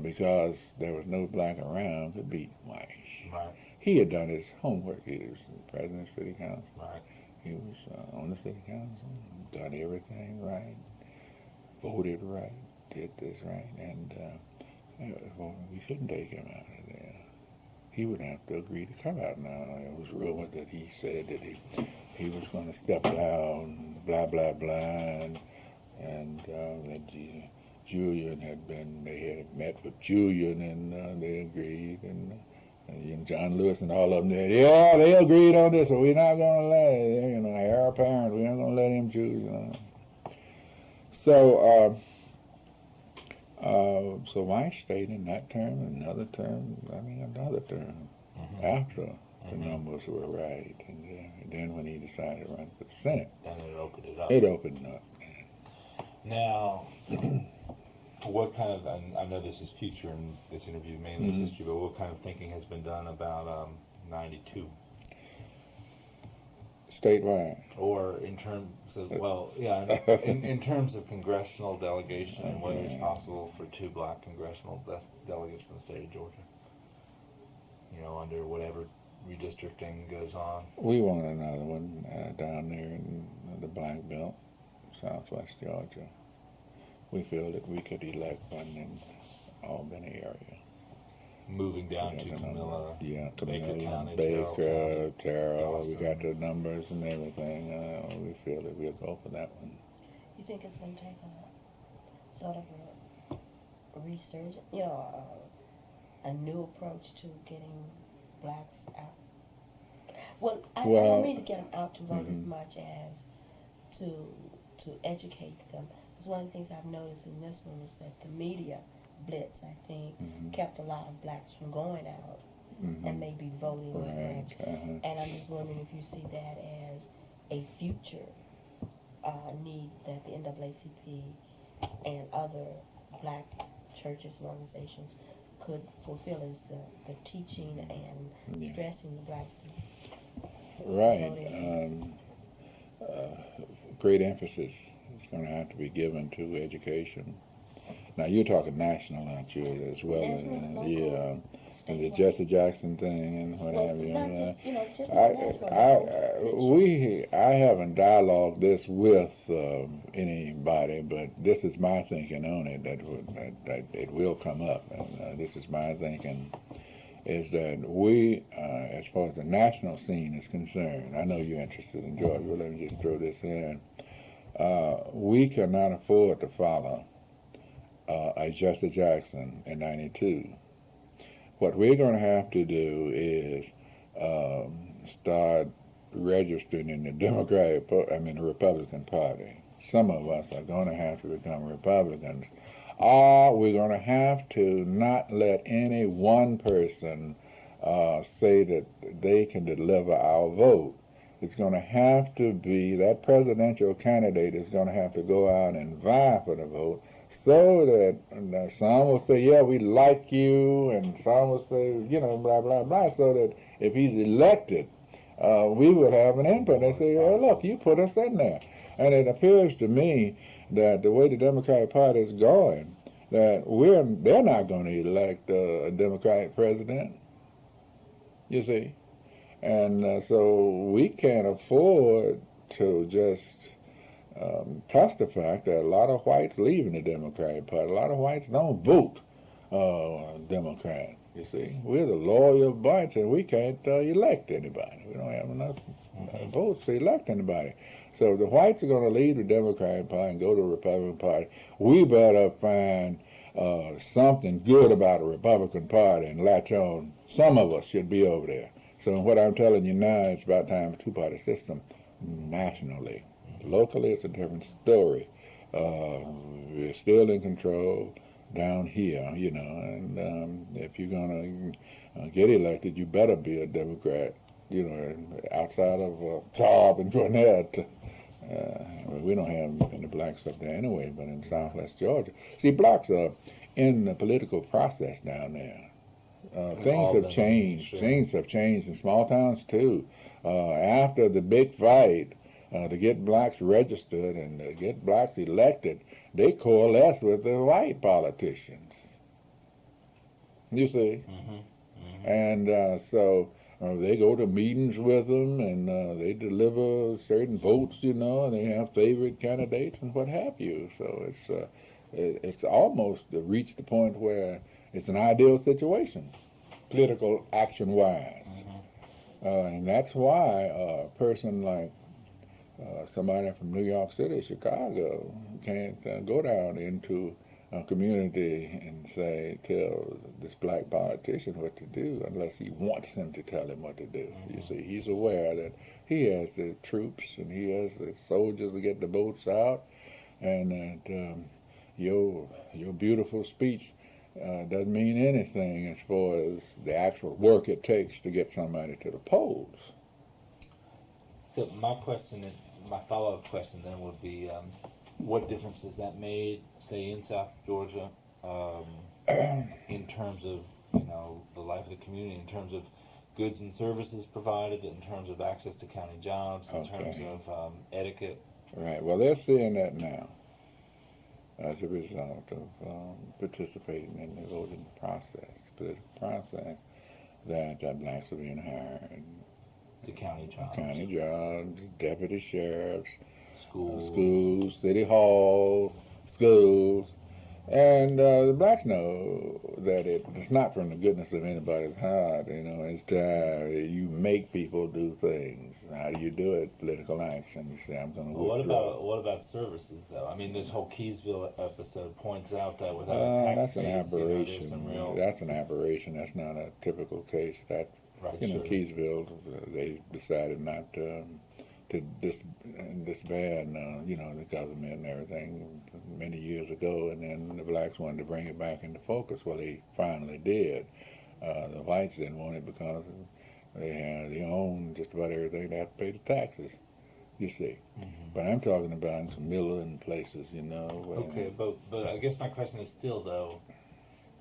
because there was no black around to beat Weish.
Right.
He had done his homework. He was the president of the city council.
Right.
He was on the city council, done everything right, voted right, did this right, and we couldn't take him out of there. He would have to agree to come out now. It was rumored that he said that he was going to step down, blah, blah, blah, and that Julian they had met with Julian, and they agreed, and John Lewis and all of them said, yeah, they agreed on this, so we're not going to let it, you know, heir apparent, we're not going to let him choose. You know. So Weiss stayed in that term, another term after the numbers were right, and then when he decided to run for the Senate,
Then it opened it up.
it opened up.
Now, what kind of, and I know this is future in this interview, mainly is history, but what kind of thinking has been done about 92?
Statewide.
Or in terms of, well, yeah, in terms of congressional delegation and whether it's possible for 2 black congressional delegates from the state of Georgia, you know, under whatever redistricting goes on.
We want another one down there in the Black Belt, southwest Georgia. We feel that we could elect one in Albany area.
Moving down to Camilla,
yeah,
Baker
Camilla,
County,
Baker, Terrell, we
Dawson.
got the numbers and everything. We feel that we'll go for that one.
You think it's going to take a sort of a resurgence, you know, a new approach to getting blacks out? Well, I don't mean to get them out to vote as much as to educate them. Because one of the things I've noticed in this one is that the media blitz, I think, kept a lot of blacks from going out and maybe voting as much. And I'm just wondering if you see that as a future need that the NAACP and other black churches and organizations could fulfill as the teaching and stressing the blacks.
Right. Great emphasis is going to have to be given to education. Now you're talking national, aren't you, as well?
National,
and the Jesse Jackson thing and what have you.
Not just, you know, just national.
I haven't dialogued this with anybody, but this is my thinking on it, that it will come up, and this is my thinking, is that we, as far as the national scene is concerned, I know you're interested in Georgia, let me just throw this in, we cannot afford to follow as Jesse Jackson in '92. What we're going to have to do is start registering in the the Republican Party. Some of us are going to have to become Republicans, or we're going to have to not let any one person say that they can deliver our vote. It's going to have to be that presidential candidate is going to have to go out and vie for the vote, so that some will say, yeah, we like you, and some will say, blah, blah, blah, so that if he's elected, we will have an input. They say, oh, look, you put us in there. And it appears to me that the way the Democratic Party is going, that they're not going to elect a Democratic president, you see. And so we can't afford to just plus the fact that a lot of whites leaving the Democratic Party. A lot of whites don't vote Democrat, you see. We're the loyal bunch, and we can't elect anybody. We don't have enough votes to elect anybody. So if the whites are going to leave the Democratic Party and go to the Republican Party, we better find something good about the Republican Party and latch on. Some of us should be over there. So what I'm telling you now, it's about time for a two-party system nationally. Locally, it's a different story. We're still in control down here, and if you're going to get elected, you better be a Democrat, outside of Cobb and Gwinnett. We don't have any blacks up there anyway, but in southwest Georgia. See, blacks are in the political process down there. Things have changed.
Sure.
Things have changed in small towns too. After the big fight to get blacks registered and to get blacks elected, they coalesce with the white politicians. You see, and so they go to meetings with them, and they deliver certain votes, and they have favorite candidates and what have you. So it's almost reached the point where it's an ideal situation, political action-wise. And that's why a person like somebody from New York City, Chicago, can't go down into a community and tell this black politician what to do unless he wants him to tell him what to do. You see, he's aware that he has the troops and he has the soldiers to get the votes out, and that your beautiful speech doesn't mean anything as far as the actual work it takes to get somebody to the polls.
So my follow-up question then would be, what difference has that made, say, in South Georgia, in terms of the life of the community, in terms of goods and services provided, in terms of access to county jobs, in terms of etiquette?
Right. Well, they're seeing that now as a result of participating in the voting process, political process, that blacks are being hired.
The county jobs.
County jobs, deputy sheriffs,
Schools,
city halls, schools. And the blacks know that it's not from the goodness of anybody's heart, it's you make people do things. How do you do it? Political action. You say, I'm going to withdraw.
What about services, though? I mean, this whole Keysville episode points out that without a tax
that's an
base,
aberration.
there's some real...
That's an aberration. That's not a typical case. That
Right,
Keysville, they decided not to disband, the government and everything many years ago, and then the blacks wanted to bring it back into focus. Well, they finally did. The whites didn't want it because they own just about everything. They have to pay the taxes, you see. But I'm talking about in some Midland places,
Okay, but I guess my question is still, though,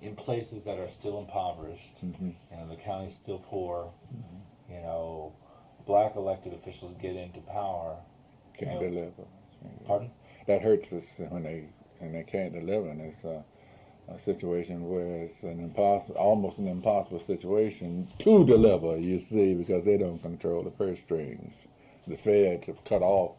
in places that are still impoverished, the county's still poor, black elected officials get into power.
Can't deliver.
Pardon?
That hurts us when they can't deliver, and it's a situation where it's almost an impossible situation to deliver, you see, because they don't control the purse strings. The feds have cut off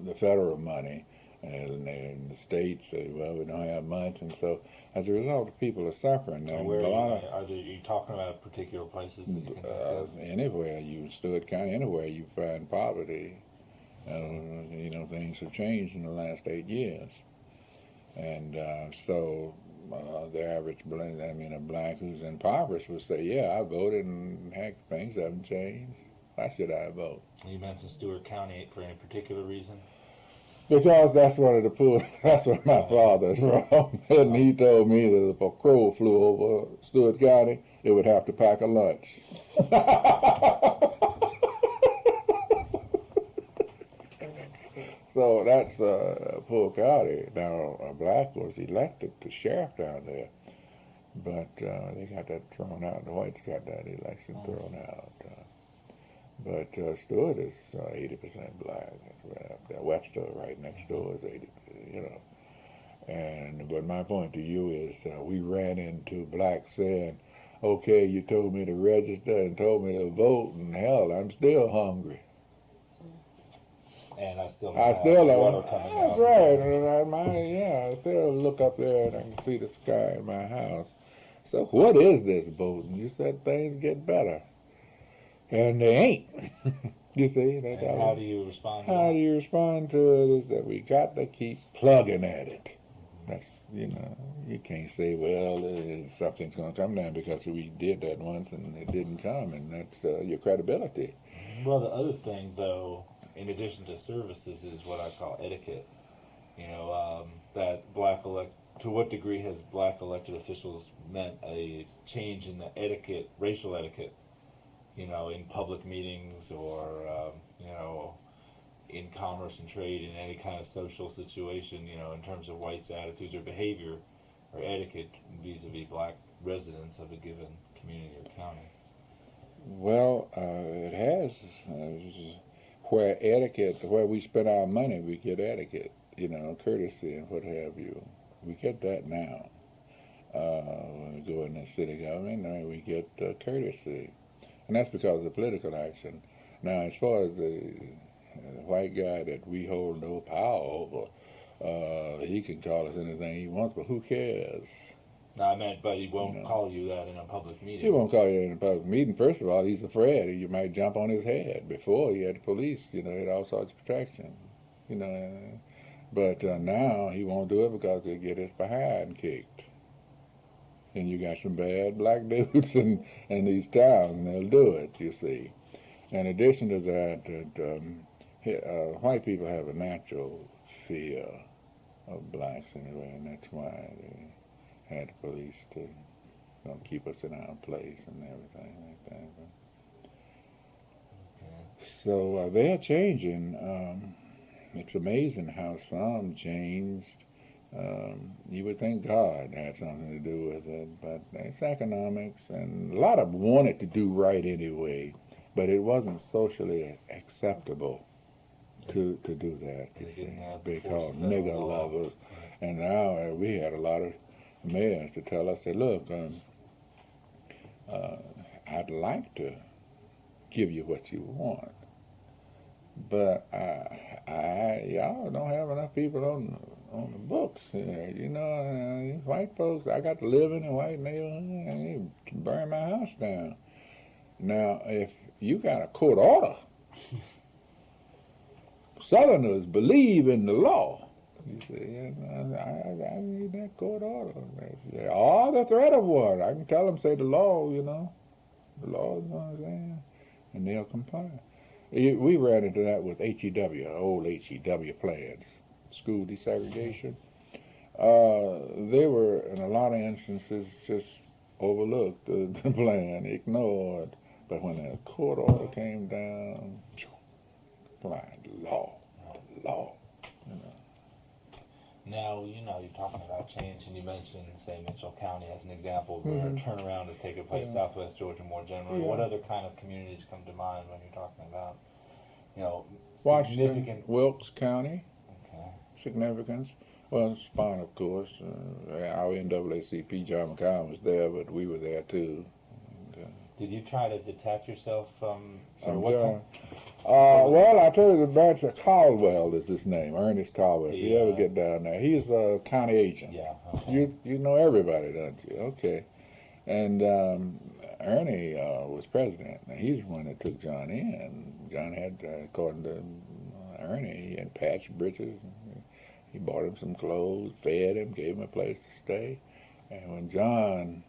the federal money, and the states say, well, we don't have much, and so as a result, the people are suffering.
And where are you talking about particular places that you can think of?
Anywhere, Stewart County, anywhere you find poverty. Things have changed in the last 8 years. And so the average a black who's impoverished would say, yeah, I voted and heck, things haven't changed. Why should I vote?
You mentioned Stewart County for any particular reason?
Because that's one of the poor, that's where my father's from. And he told me that if a crow flew over Stewart County, it would have to pack a lunch. So that's poor county. Now, a black was elected to sheriff down there, but they got that thrown out. The whites got that election thrown out. But Stewart is 80% black. That's right up there. Webster, right next door, is 80%, you know. And but my point to you is, we ran into blacks saying, "Okay, you told me to register and told me to vote, and hell, I'm still hungry.
And I still
I
have
still
water
don't."
coming
That's
out.
right. And I still look up there and I can see the sky in my house. So what is this voting? You said things get better, and they ain't. You see, that's
And how do you respond to
how
that?
do you respond to it? Is that we got to keep plugging at it. That's, you can't say, well, something's going to come down because we did that once and it didn't come, and that's your credibility.
Well, the other thing, though, in addition to services, is what I call etiquette. That to what degree has black elected officials meant a change in the etiquette, racial etiquette, in public meetings or, in commerce and trade, in any kind of social situation, in terms of whites' attitudes or behavior or etiquette vis-a-vis black residents of a given community or county?
Well, it has. Where etiquette, where we spend our money, we get etiquette, courtesy and what have you. We get that now. When we go in the city government, we get courtesy. And that's because of the political action. Now, as far as the white guy that we hold no power over, he can call us anything he wants, but who cares?
No, I meant, but he won't call you that in a public meeting.
He won't call you in a public meeting. First of all, he's afraid you might jump on his head. Before, he had the police, he had all sorts of protection, But now he won't do it because he'll get his behind kicked. And you got some bad black dudes in these towns, and they'll do it, you see. In addition to that, white people have a natural fear of blacks anyway, and that's why they had the police to keep us in our place and everything like that. So they're changing. It's amazing how some changed. You would think God had something to do with it, but it's economics, and a lot of them wanted to do right anyway, but it wasn't socially acceptable to do that. They called nigger lovers, and now we had a lot of mayors to tell us, say, look, I'd like to give you what you want, but y'all don't have enough people on the books. These white folks, I got to live in a white neighborhood, they burn my house down. Now, if you got a court order, Southerners believe in the law. You say, I need that court order. Or the threat of war. I can tell them, say the law, the law is going to say, and they'll comply. We ran into that with HEW, old HEW plans, school desegregation. They were, in a lot of instances, just overlooked the plan, ignored. But when the court order came down, applied law.
Now, you're talking about change, and you mentioned, say, Mitchell County as an example where a turnaround has taken place, Southwest Georgia more generally. What other kind of communities come to mind when you're talking about,
Washington,
significant...
Wilkes County,
Okay.
significance. Well, it's fine, of course. Our NAACP, John McCown was there, but we were there too.
Did you try to detach yourself from...
Well, I told you the branch of Caldwell is his name, Ernest Caldwell. If you ever get down there, he's a county agent.
Yeah. Okay.
You know everybody, don't you? Okay. And Ernie was president. Now, he's the one that took John in. John had, according to Ernie, he had patched britches. He bought him some clothes, fed him, gave him a place to stay. And when John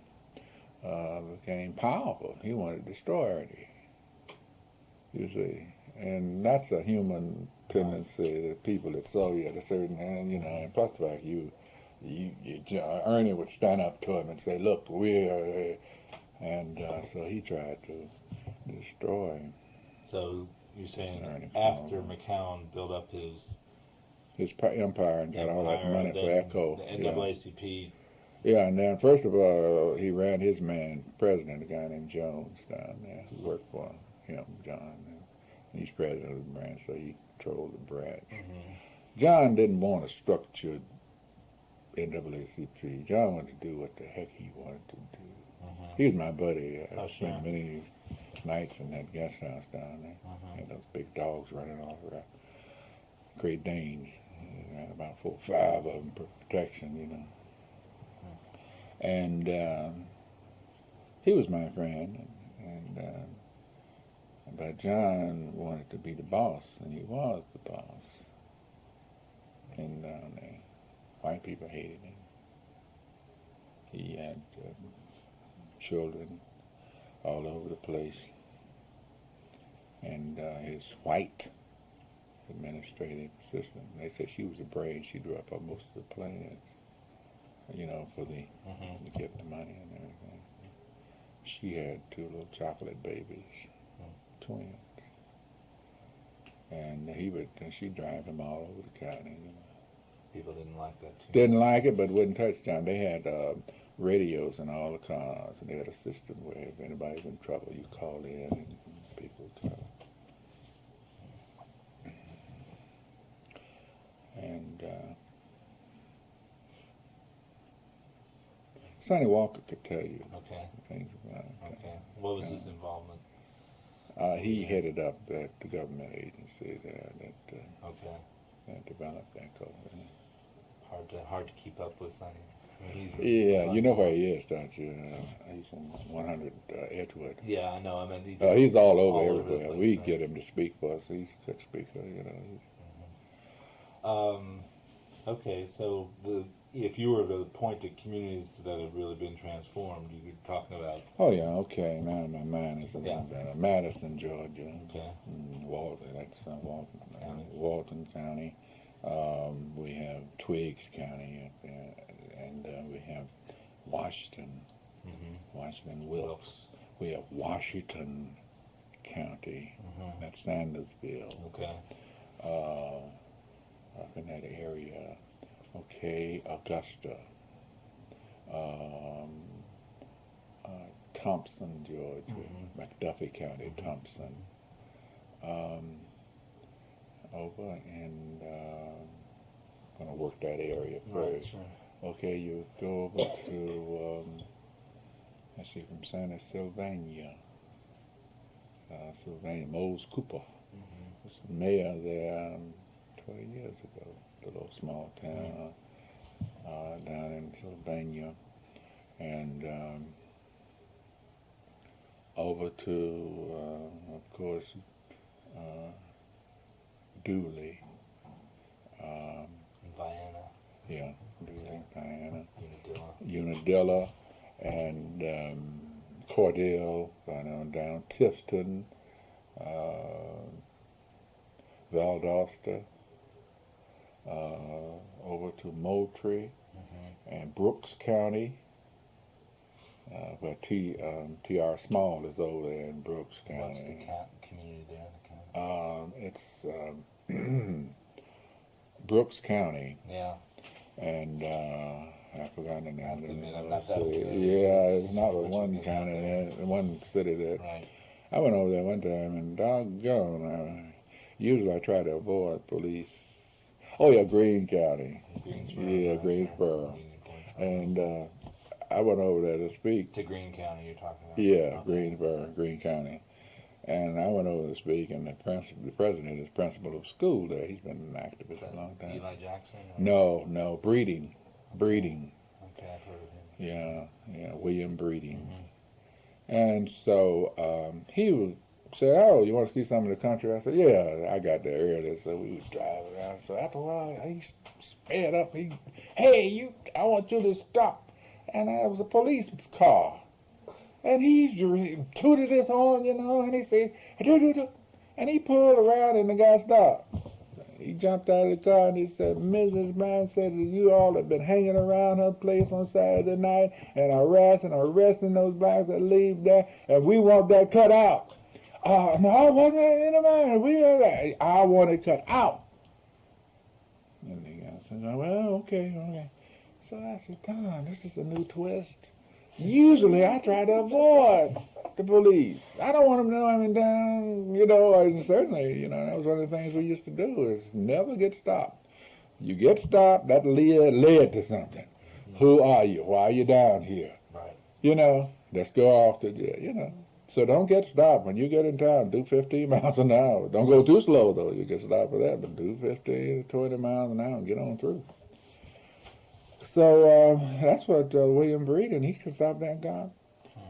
became powerful, he wanted to destroy everything. You see, and that's a human tendency. The people that saw you at a certain, and plus the fact Ernie would stand up to him and say, "Look, we're," and so he tried to destroy him.
So you're saying
Ernie
after
Flanagan.
McCown built up his
Empire and got all that money for Echo.
the NAACP.
Yeah, and then first of all, he ran his man, president, a guy named Jones down there, who worked for him, John. And he's president of the branch, so he controlled the branch.
Mm-hmm.
John didn't want a structured NAACP. John wanted to do what the heck he wanted to do.
Mm-hmm.
He was my buddy. I
Oh,
spent
sure.
many nights in that guest house down there.
Mm-hmm.
Had those big dogs running all around. Great Danes. Ran about 4 or 5 of them for protection, And he was my friend, but John wanted to be the boss, and he was the boss. And white people hated him. He had children all over the place, and his white administrative assistant, they said she was a brain. She drew up most of the plans, for the
Mm-hmm.
to get the money and everything. She had 2 little chocolate babies, twins, and she'd drive them all over the county.
People didn't like that too.
Didn't like it, but wouldn't touch John. They had radios in all the cars, and they had a system where if anybody's in trouble, you call in and people would come. And Sonny Walker could tell you
Okay.
things about it.
Okay. What was his involvement?
He headed up the government agency there
Okay.
that developed that code.
Hard to keep up with Sonny. I mean,
Yeah, you know where he is, don't you? He's in 100 Edgewood.
Yeah, I know. I mean,
He's all over
the
everywhere.
place,
We
right?
get him to speak for us. He's a good speaker,
Okay, so if you were to point to communities that have really been transformed, you were talking about.
Oh yeah, okay. Now my mind is a
Yeah.
little better. Madison, Georgia.
Okay.
Walton, that's Walton
County.
Walton County. We have Twiggs County up there, and we have Washington,
Mm-hmm.
Washington Wilkes. We have Washington County.
Mm-hmm.
That's Sandersville.
Okay.
Up in that area. Okay, Augusta. Thompson, Georgia.
Mhm.
McDuffie County, Thompson. Over in, I'm going to work that area
Right.
first.
Sure.
Okay, you go over to, let's see, from Sylvania. Sylvania, Mose Cooper
Mm-hmm.
was mayor there 20 years ago. The little small town down in Sylvania. And over to, of course, Dooley.
Vienna,
Yeah, Dooley, Diana.
Unadilla.
Unadilla, and Cordell, down Tifton, Valdosta, over to Moultrie,
Mm-hmm.
and Brooks County, where T.R. Small is over there in Brooks
What's the
County.
community there in the county?
It's Brooks County,
Yeah.
and I forgot the name.
I have to admit, I'm
of
not that
it.
familiar
Yeah,
with
it's not
much
one
of it out
county
there.
there, one city there.
Right.
I went over there one time, and doggone, usually I try to avoid police. Oh yeah, Greene County,
Greensboro.
Yeah,
right,
Greensboro.
sure. Union Point's
and I went over there to speak.
to Greene County, you're talking about.
Yeah,
Okay.
Greensboro, Greene County. And I went over to speak, and the president is principal of school there. He's been an activist for a long time.
Eli Jackson? Or?
No, Breeding.
Okay, I've heard of him.
Yeah, William Breeding.
Mhm.
And so he said, "Oh, you want to see some of the country?" I said, "Yeah, I got there early." So we was driving around. So after a while, he fed up. Hey, you! I want you to stop. And it was a police car. And he tooted his horn, and he said, do. And he pulled around and the guy stopped. He jumped out of the car and he said, Mrs. Man said that you all have been hanging around her place on Saturday night and arresting those blacks that leave there, and we want that cut out. No, I wasn't in the mind. I want it cut out. And the guy said, well, okay. So I said, Tom, this is a new twist. Usually I try to avoid the police. I don't want them to know I'm in town, and certainly, that was one of the things we used to do is never get stopped. You get stopped, that led to something. Mm-hmm. Who are you? Why are you down here?
Right.
Let's go off to jail, So don't get stopped. When you get in town, do 15 miles an hour. Don't go too slow, though. You get stopped for that, but do 15 to 20 miles an hour and get on through. So that's what William Breed, and he could stop that guy.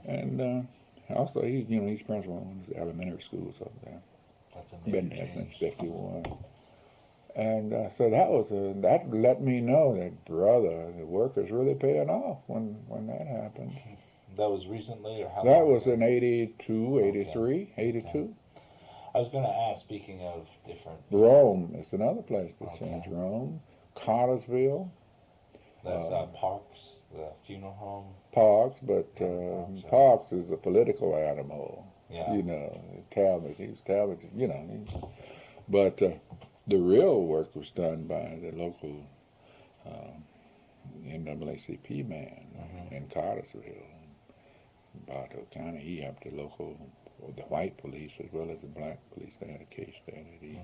And also, he's principal of one of the elementary schools up there.
That's
Been
amazing.
there since '51. And so that let me know that, brother, the work is really paying off when that happened.
That was recently, or how
That
long
was
ago?
in 82, 83, 82.
Okay. I was going to ask, speaking of different...
Rome is another place to
Okay.
change. Rome, Cartersville.
That's Parks, the funeral home.
Parks, but
Parks,
Parks is a political animal.
Yeah.
Talbot, he was Talbot, But the real work was done by the local NAACP man in Cartersville. Bartow County, he helped the white police as well as the black police. They had a case there that he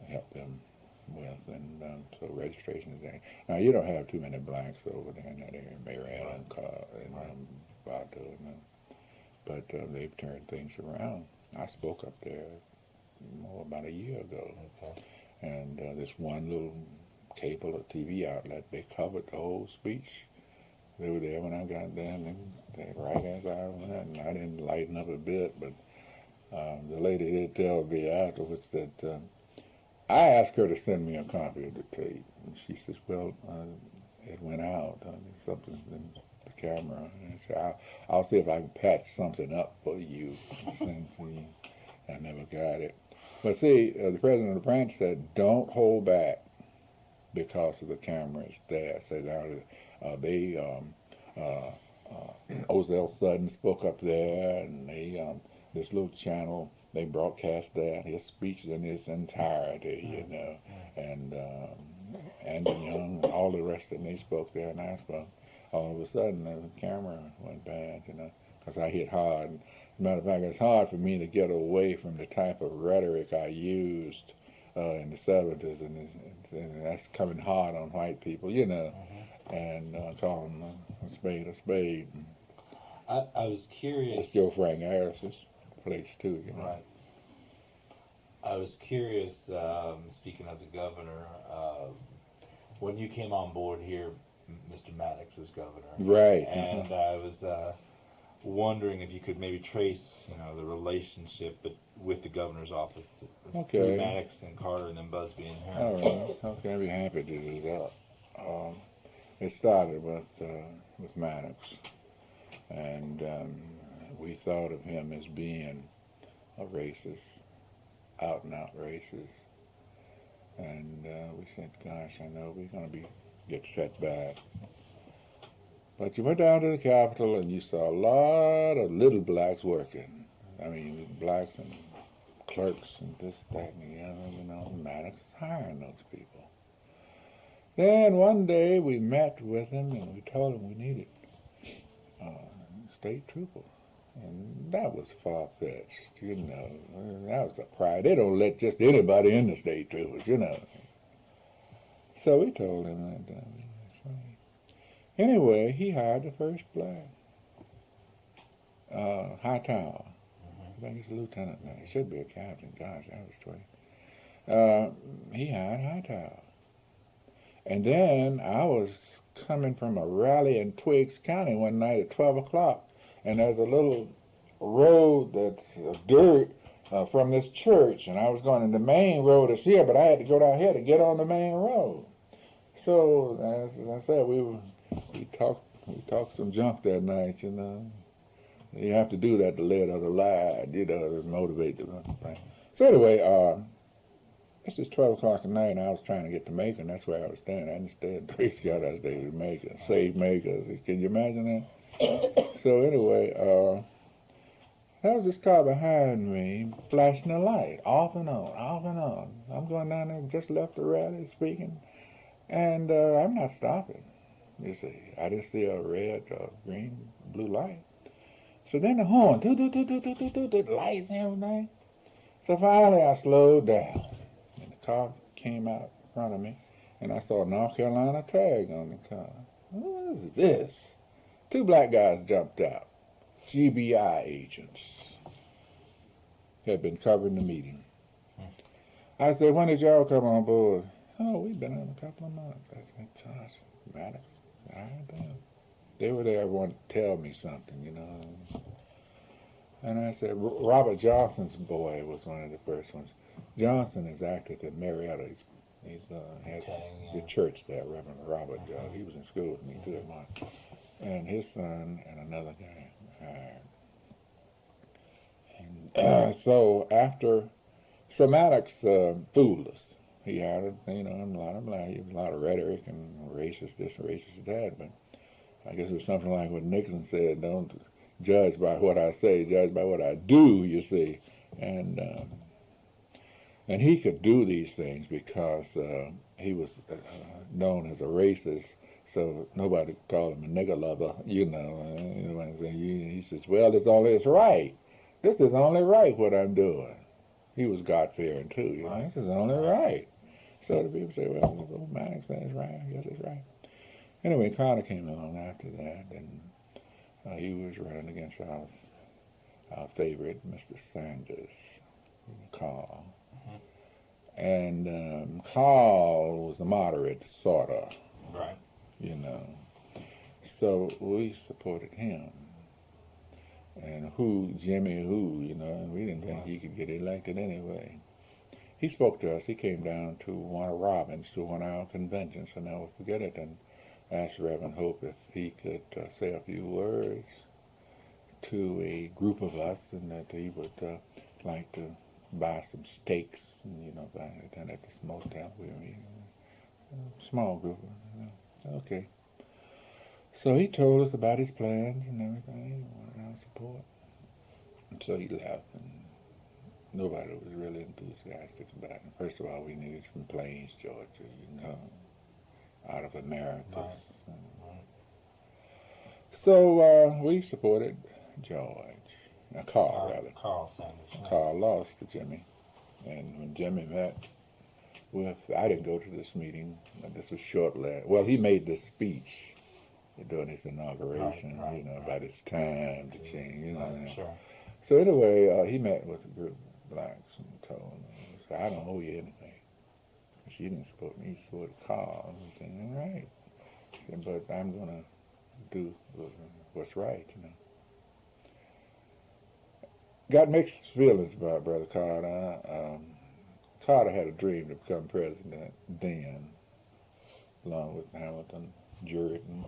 helped them with, and so registration is there. Now, you don't have too many blacks over there in that area, Marietta and Bartow, but they've turned things around. I spoke up there about a year ago, and this one little cable or TV outlet, they covered the whole speech. They were there when I got there, and they right as I went, and I didn't lighten up a bit, but the lady did tell me afterwards that I asked her to send me a copy of the tape, and she says, well, it went out. Something's in the camera. And I said, I'll see if I can patch something up for you. I never got it. But see, the president of the branch said, don't hold back because of the cameras there. Said Ozell Sutton spoke up there, and this little channel, they broadcast that, his speech in its entirety, and Andy Young, and all the rest of them, they spoke there, and I spoke. All of a sudden, the camera went bad, because I hit hard. As a matter of fact, it's hard for me to get away from the type of rhetoric I used in the 70s, and that's coming hard on white people, and call them a spade a spade.
I was curious...
It's still Frank Harris's place, too,
Right. I was curious, speaking of the governor, when you came on board here, Mr. Maddox was governor.
Right.
And I was wondering if you could maybe trace, the relationship with the governor's office through Maddox and Carter and then Busby and Harris.
All right. Okay, I'd be happy to do that. It started with Maddox, and we thought of him as being a racist, out-and-out racist, and we said, gosh, I know we're going to get set back. But you went down to the Capitol and you saw a lot of little blacks working. I mean, blacks and clerks and this, that, and the other, Maddox is hiring those people. Then one day we met with him and we told him we needed state troopers. And that was far-fetched, That was a pride. They don't let just anybody in the state troopers, So we told him that. Anyway, he hired the first black. Hightower. I think he's a lieutenant now. He should be a captain. Gosh, that was 20. He hired Hightower. And then I was coming from a rally in Twiggs County one night at 12 o'clock, and there's a little road that's dirt from this church, and I was going, and the main road is here, but I had to go down here to get on the main road. So as I said, we talked some junk that night, you know. You have to do that to let other lie, you know, to motivate the thing. So anyway, this is 12 o'clock at night, and I was trying to get to Macon. That's where I was staying. I didn't stay at Tracy. I was staying in Macon. Save Macon. Can you imagine that? So anyway, there was this car behind me flashing a light, off and on, off and on. I'm going down there, just left the rally speaking, and I'm not stopping. You see, I didn't see a red or green, blue light. So then the horn, toot, toot, toot, toot, toot, toot, toot, toot, lights and everything. So finally I slowed down, and the car came out in front of me, and I saw a North Carolina tag on the car. What is this? Two black guys jumped out, GBI agents, had been covering the meeting. I said, when did y'all come on board? Oh, we've been on a couple of months. I said, gosh, Maddox, I don't know. They were there wanting to tell me something, you know. And I said, Robert Johnson's boy was one of the first ones. Johnson is active at Marietta. He's has the church there, Reverend Robert. He was in school with me too at once. And his son and another guy. And so Maddox fooled us. He had, you know, a lot of rhetoric and racist this, racist that, but I guess it was something like what Nixon said, don't judge by what I say, judge by what I do, you see. And he could do these things because he was known as a racist, so nobody called him a nigger lover, you know. He says, well, it's right. This is only right what I'm doing. He was God-fearing too, you know. This is only right. So the people say, well, Maddox says it's right, I guess it's right. Anyway, Carter came along after that, and he was running against our favorite, Mr. Sanders, Carl. And Carl was a moderate, sort of.
Right.
You know. So we supported him. And Jimmy, you know, and we didn't think he could get elected anyway. He spoke to us. He came down to one of Robin's, to one of our conventions, and I'll forget it, and asked Reverend Hope if he could say a few words to a group of us, and that he would like to buy some steaks, and, you know, buy it down at this motel we were in. A small group, you know. Okay. So he told us about his plans and everything. He wanted our support. And so he left, and nobody was really enthusiastic about it. First of all, we knew he was from Plains, Georgia, you know, out of America.
Right.
So we supported Carl, rather.
Carl Sanders.
Carl lost to Jimmy. And when Jimmy met with, I didn't go to this meeting, but this was shortly. Well, he made this speech during his inauguration, you know, about it's time to change, you know.
Sure.
So anyway, he met with a group of blacks and told them, I don't owe you anything. She didn't support me, she supported Carl. I said, all right. Said, but I'm going to do what's right, you know. Got mixed feelings about Brother Carter. Carter had a dream to become president then, along with Hamilton, Jordan.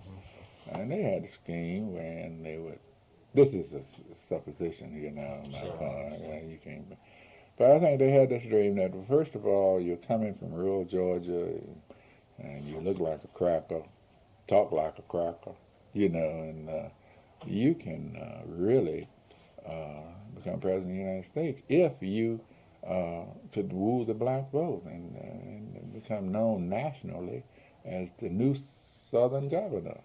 And they had a scheme wherein they would, this is a supposition here now on my part, you can't, but I think they had this dream that, first of all, you're coming from rural Georgia, and you look like a cracker, talk like a cracker, you know, and you can really become president of the United States if you could woo the black vote and become known nationally as the new Southern governor.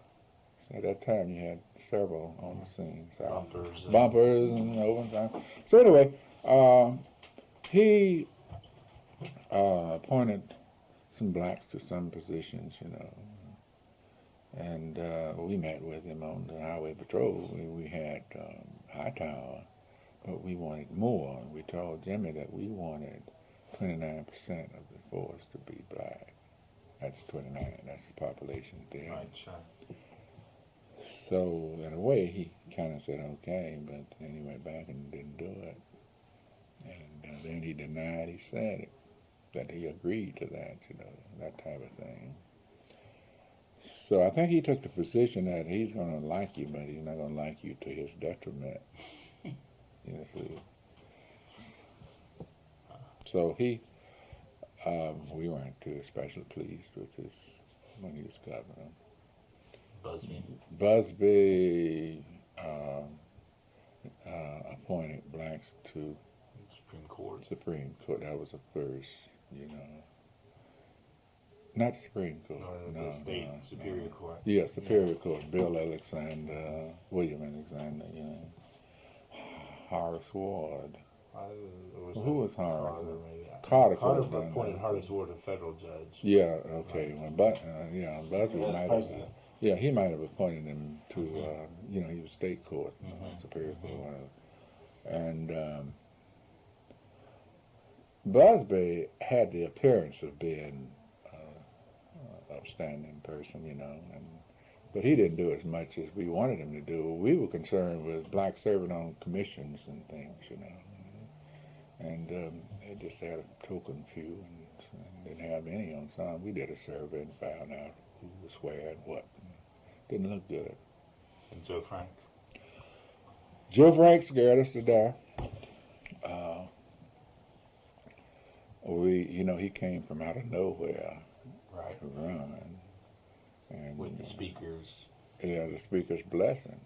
At that time, you had several on the scene. So bumpers and overtime. So anyway, he appointed some blacks to some positions, you know. And we met with him on the highway patrol. We had Hightower, but we wanted more. We told Jimmy that we wanted 29% of the force to be black. That's 29. That's the population there.
Right, sure.
So in a way, he kind of said okay, but then he went back and didn't do it. And then he denied he said it, that he agreed to that, you know, that type of thing. So I think he took the position that he's going to like you, but he's not going to like you to his detriment. Yes, so we weren't too especially pleased with his when he was governor.
Busby.
Busby appointed blacks to
Supreme Court.
Supreme Court. That was the first, you know. Not Supreme Court.
No, the state Superior Court.
Yeah, Superior Court. Bill Alexander, William Alexander, you know. Horace Ward. Who was Horace? Carter
appointed Horace Ward a federal judge.
Yeah, okay. Well, Busby might have. Yeah, he might have appointed him to, you know, he was state court, Superior Court, whatever. And Busby had the appearance of being an upstanding person, you know, but he didn't do as much as we wanted him to do. We were concerned with blacks serving on commissions and things, you know, and they just had a token few and didn't have any on some. We did a survey and found out who was where and what. Didn't look good.
And Joe Frank?
Joe Frank scared us to death. You know, he came from out of nowhere
Right.
to run. And,
With the speaker's.
Yeah, the speaker's blessing.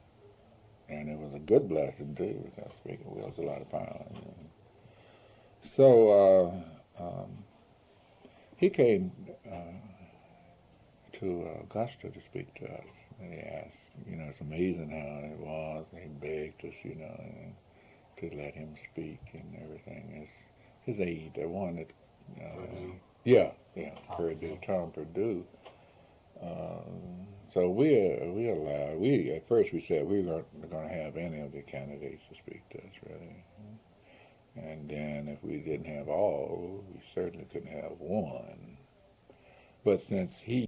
And it was a good blessing, too, because the speaker wields a lot of power. You know. So he came to Augusta to speak to us. And he asked, you know, it's amazing how it was. He begged us, you know, to let him speak and everything. His aide, the one that, Purdue, Tom Purdue. So we allowed. At first we said we weren't going to have any of the candidates to speak to us, really. And then if we didn't have all, we certainly couldn't have one. But since he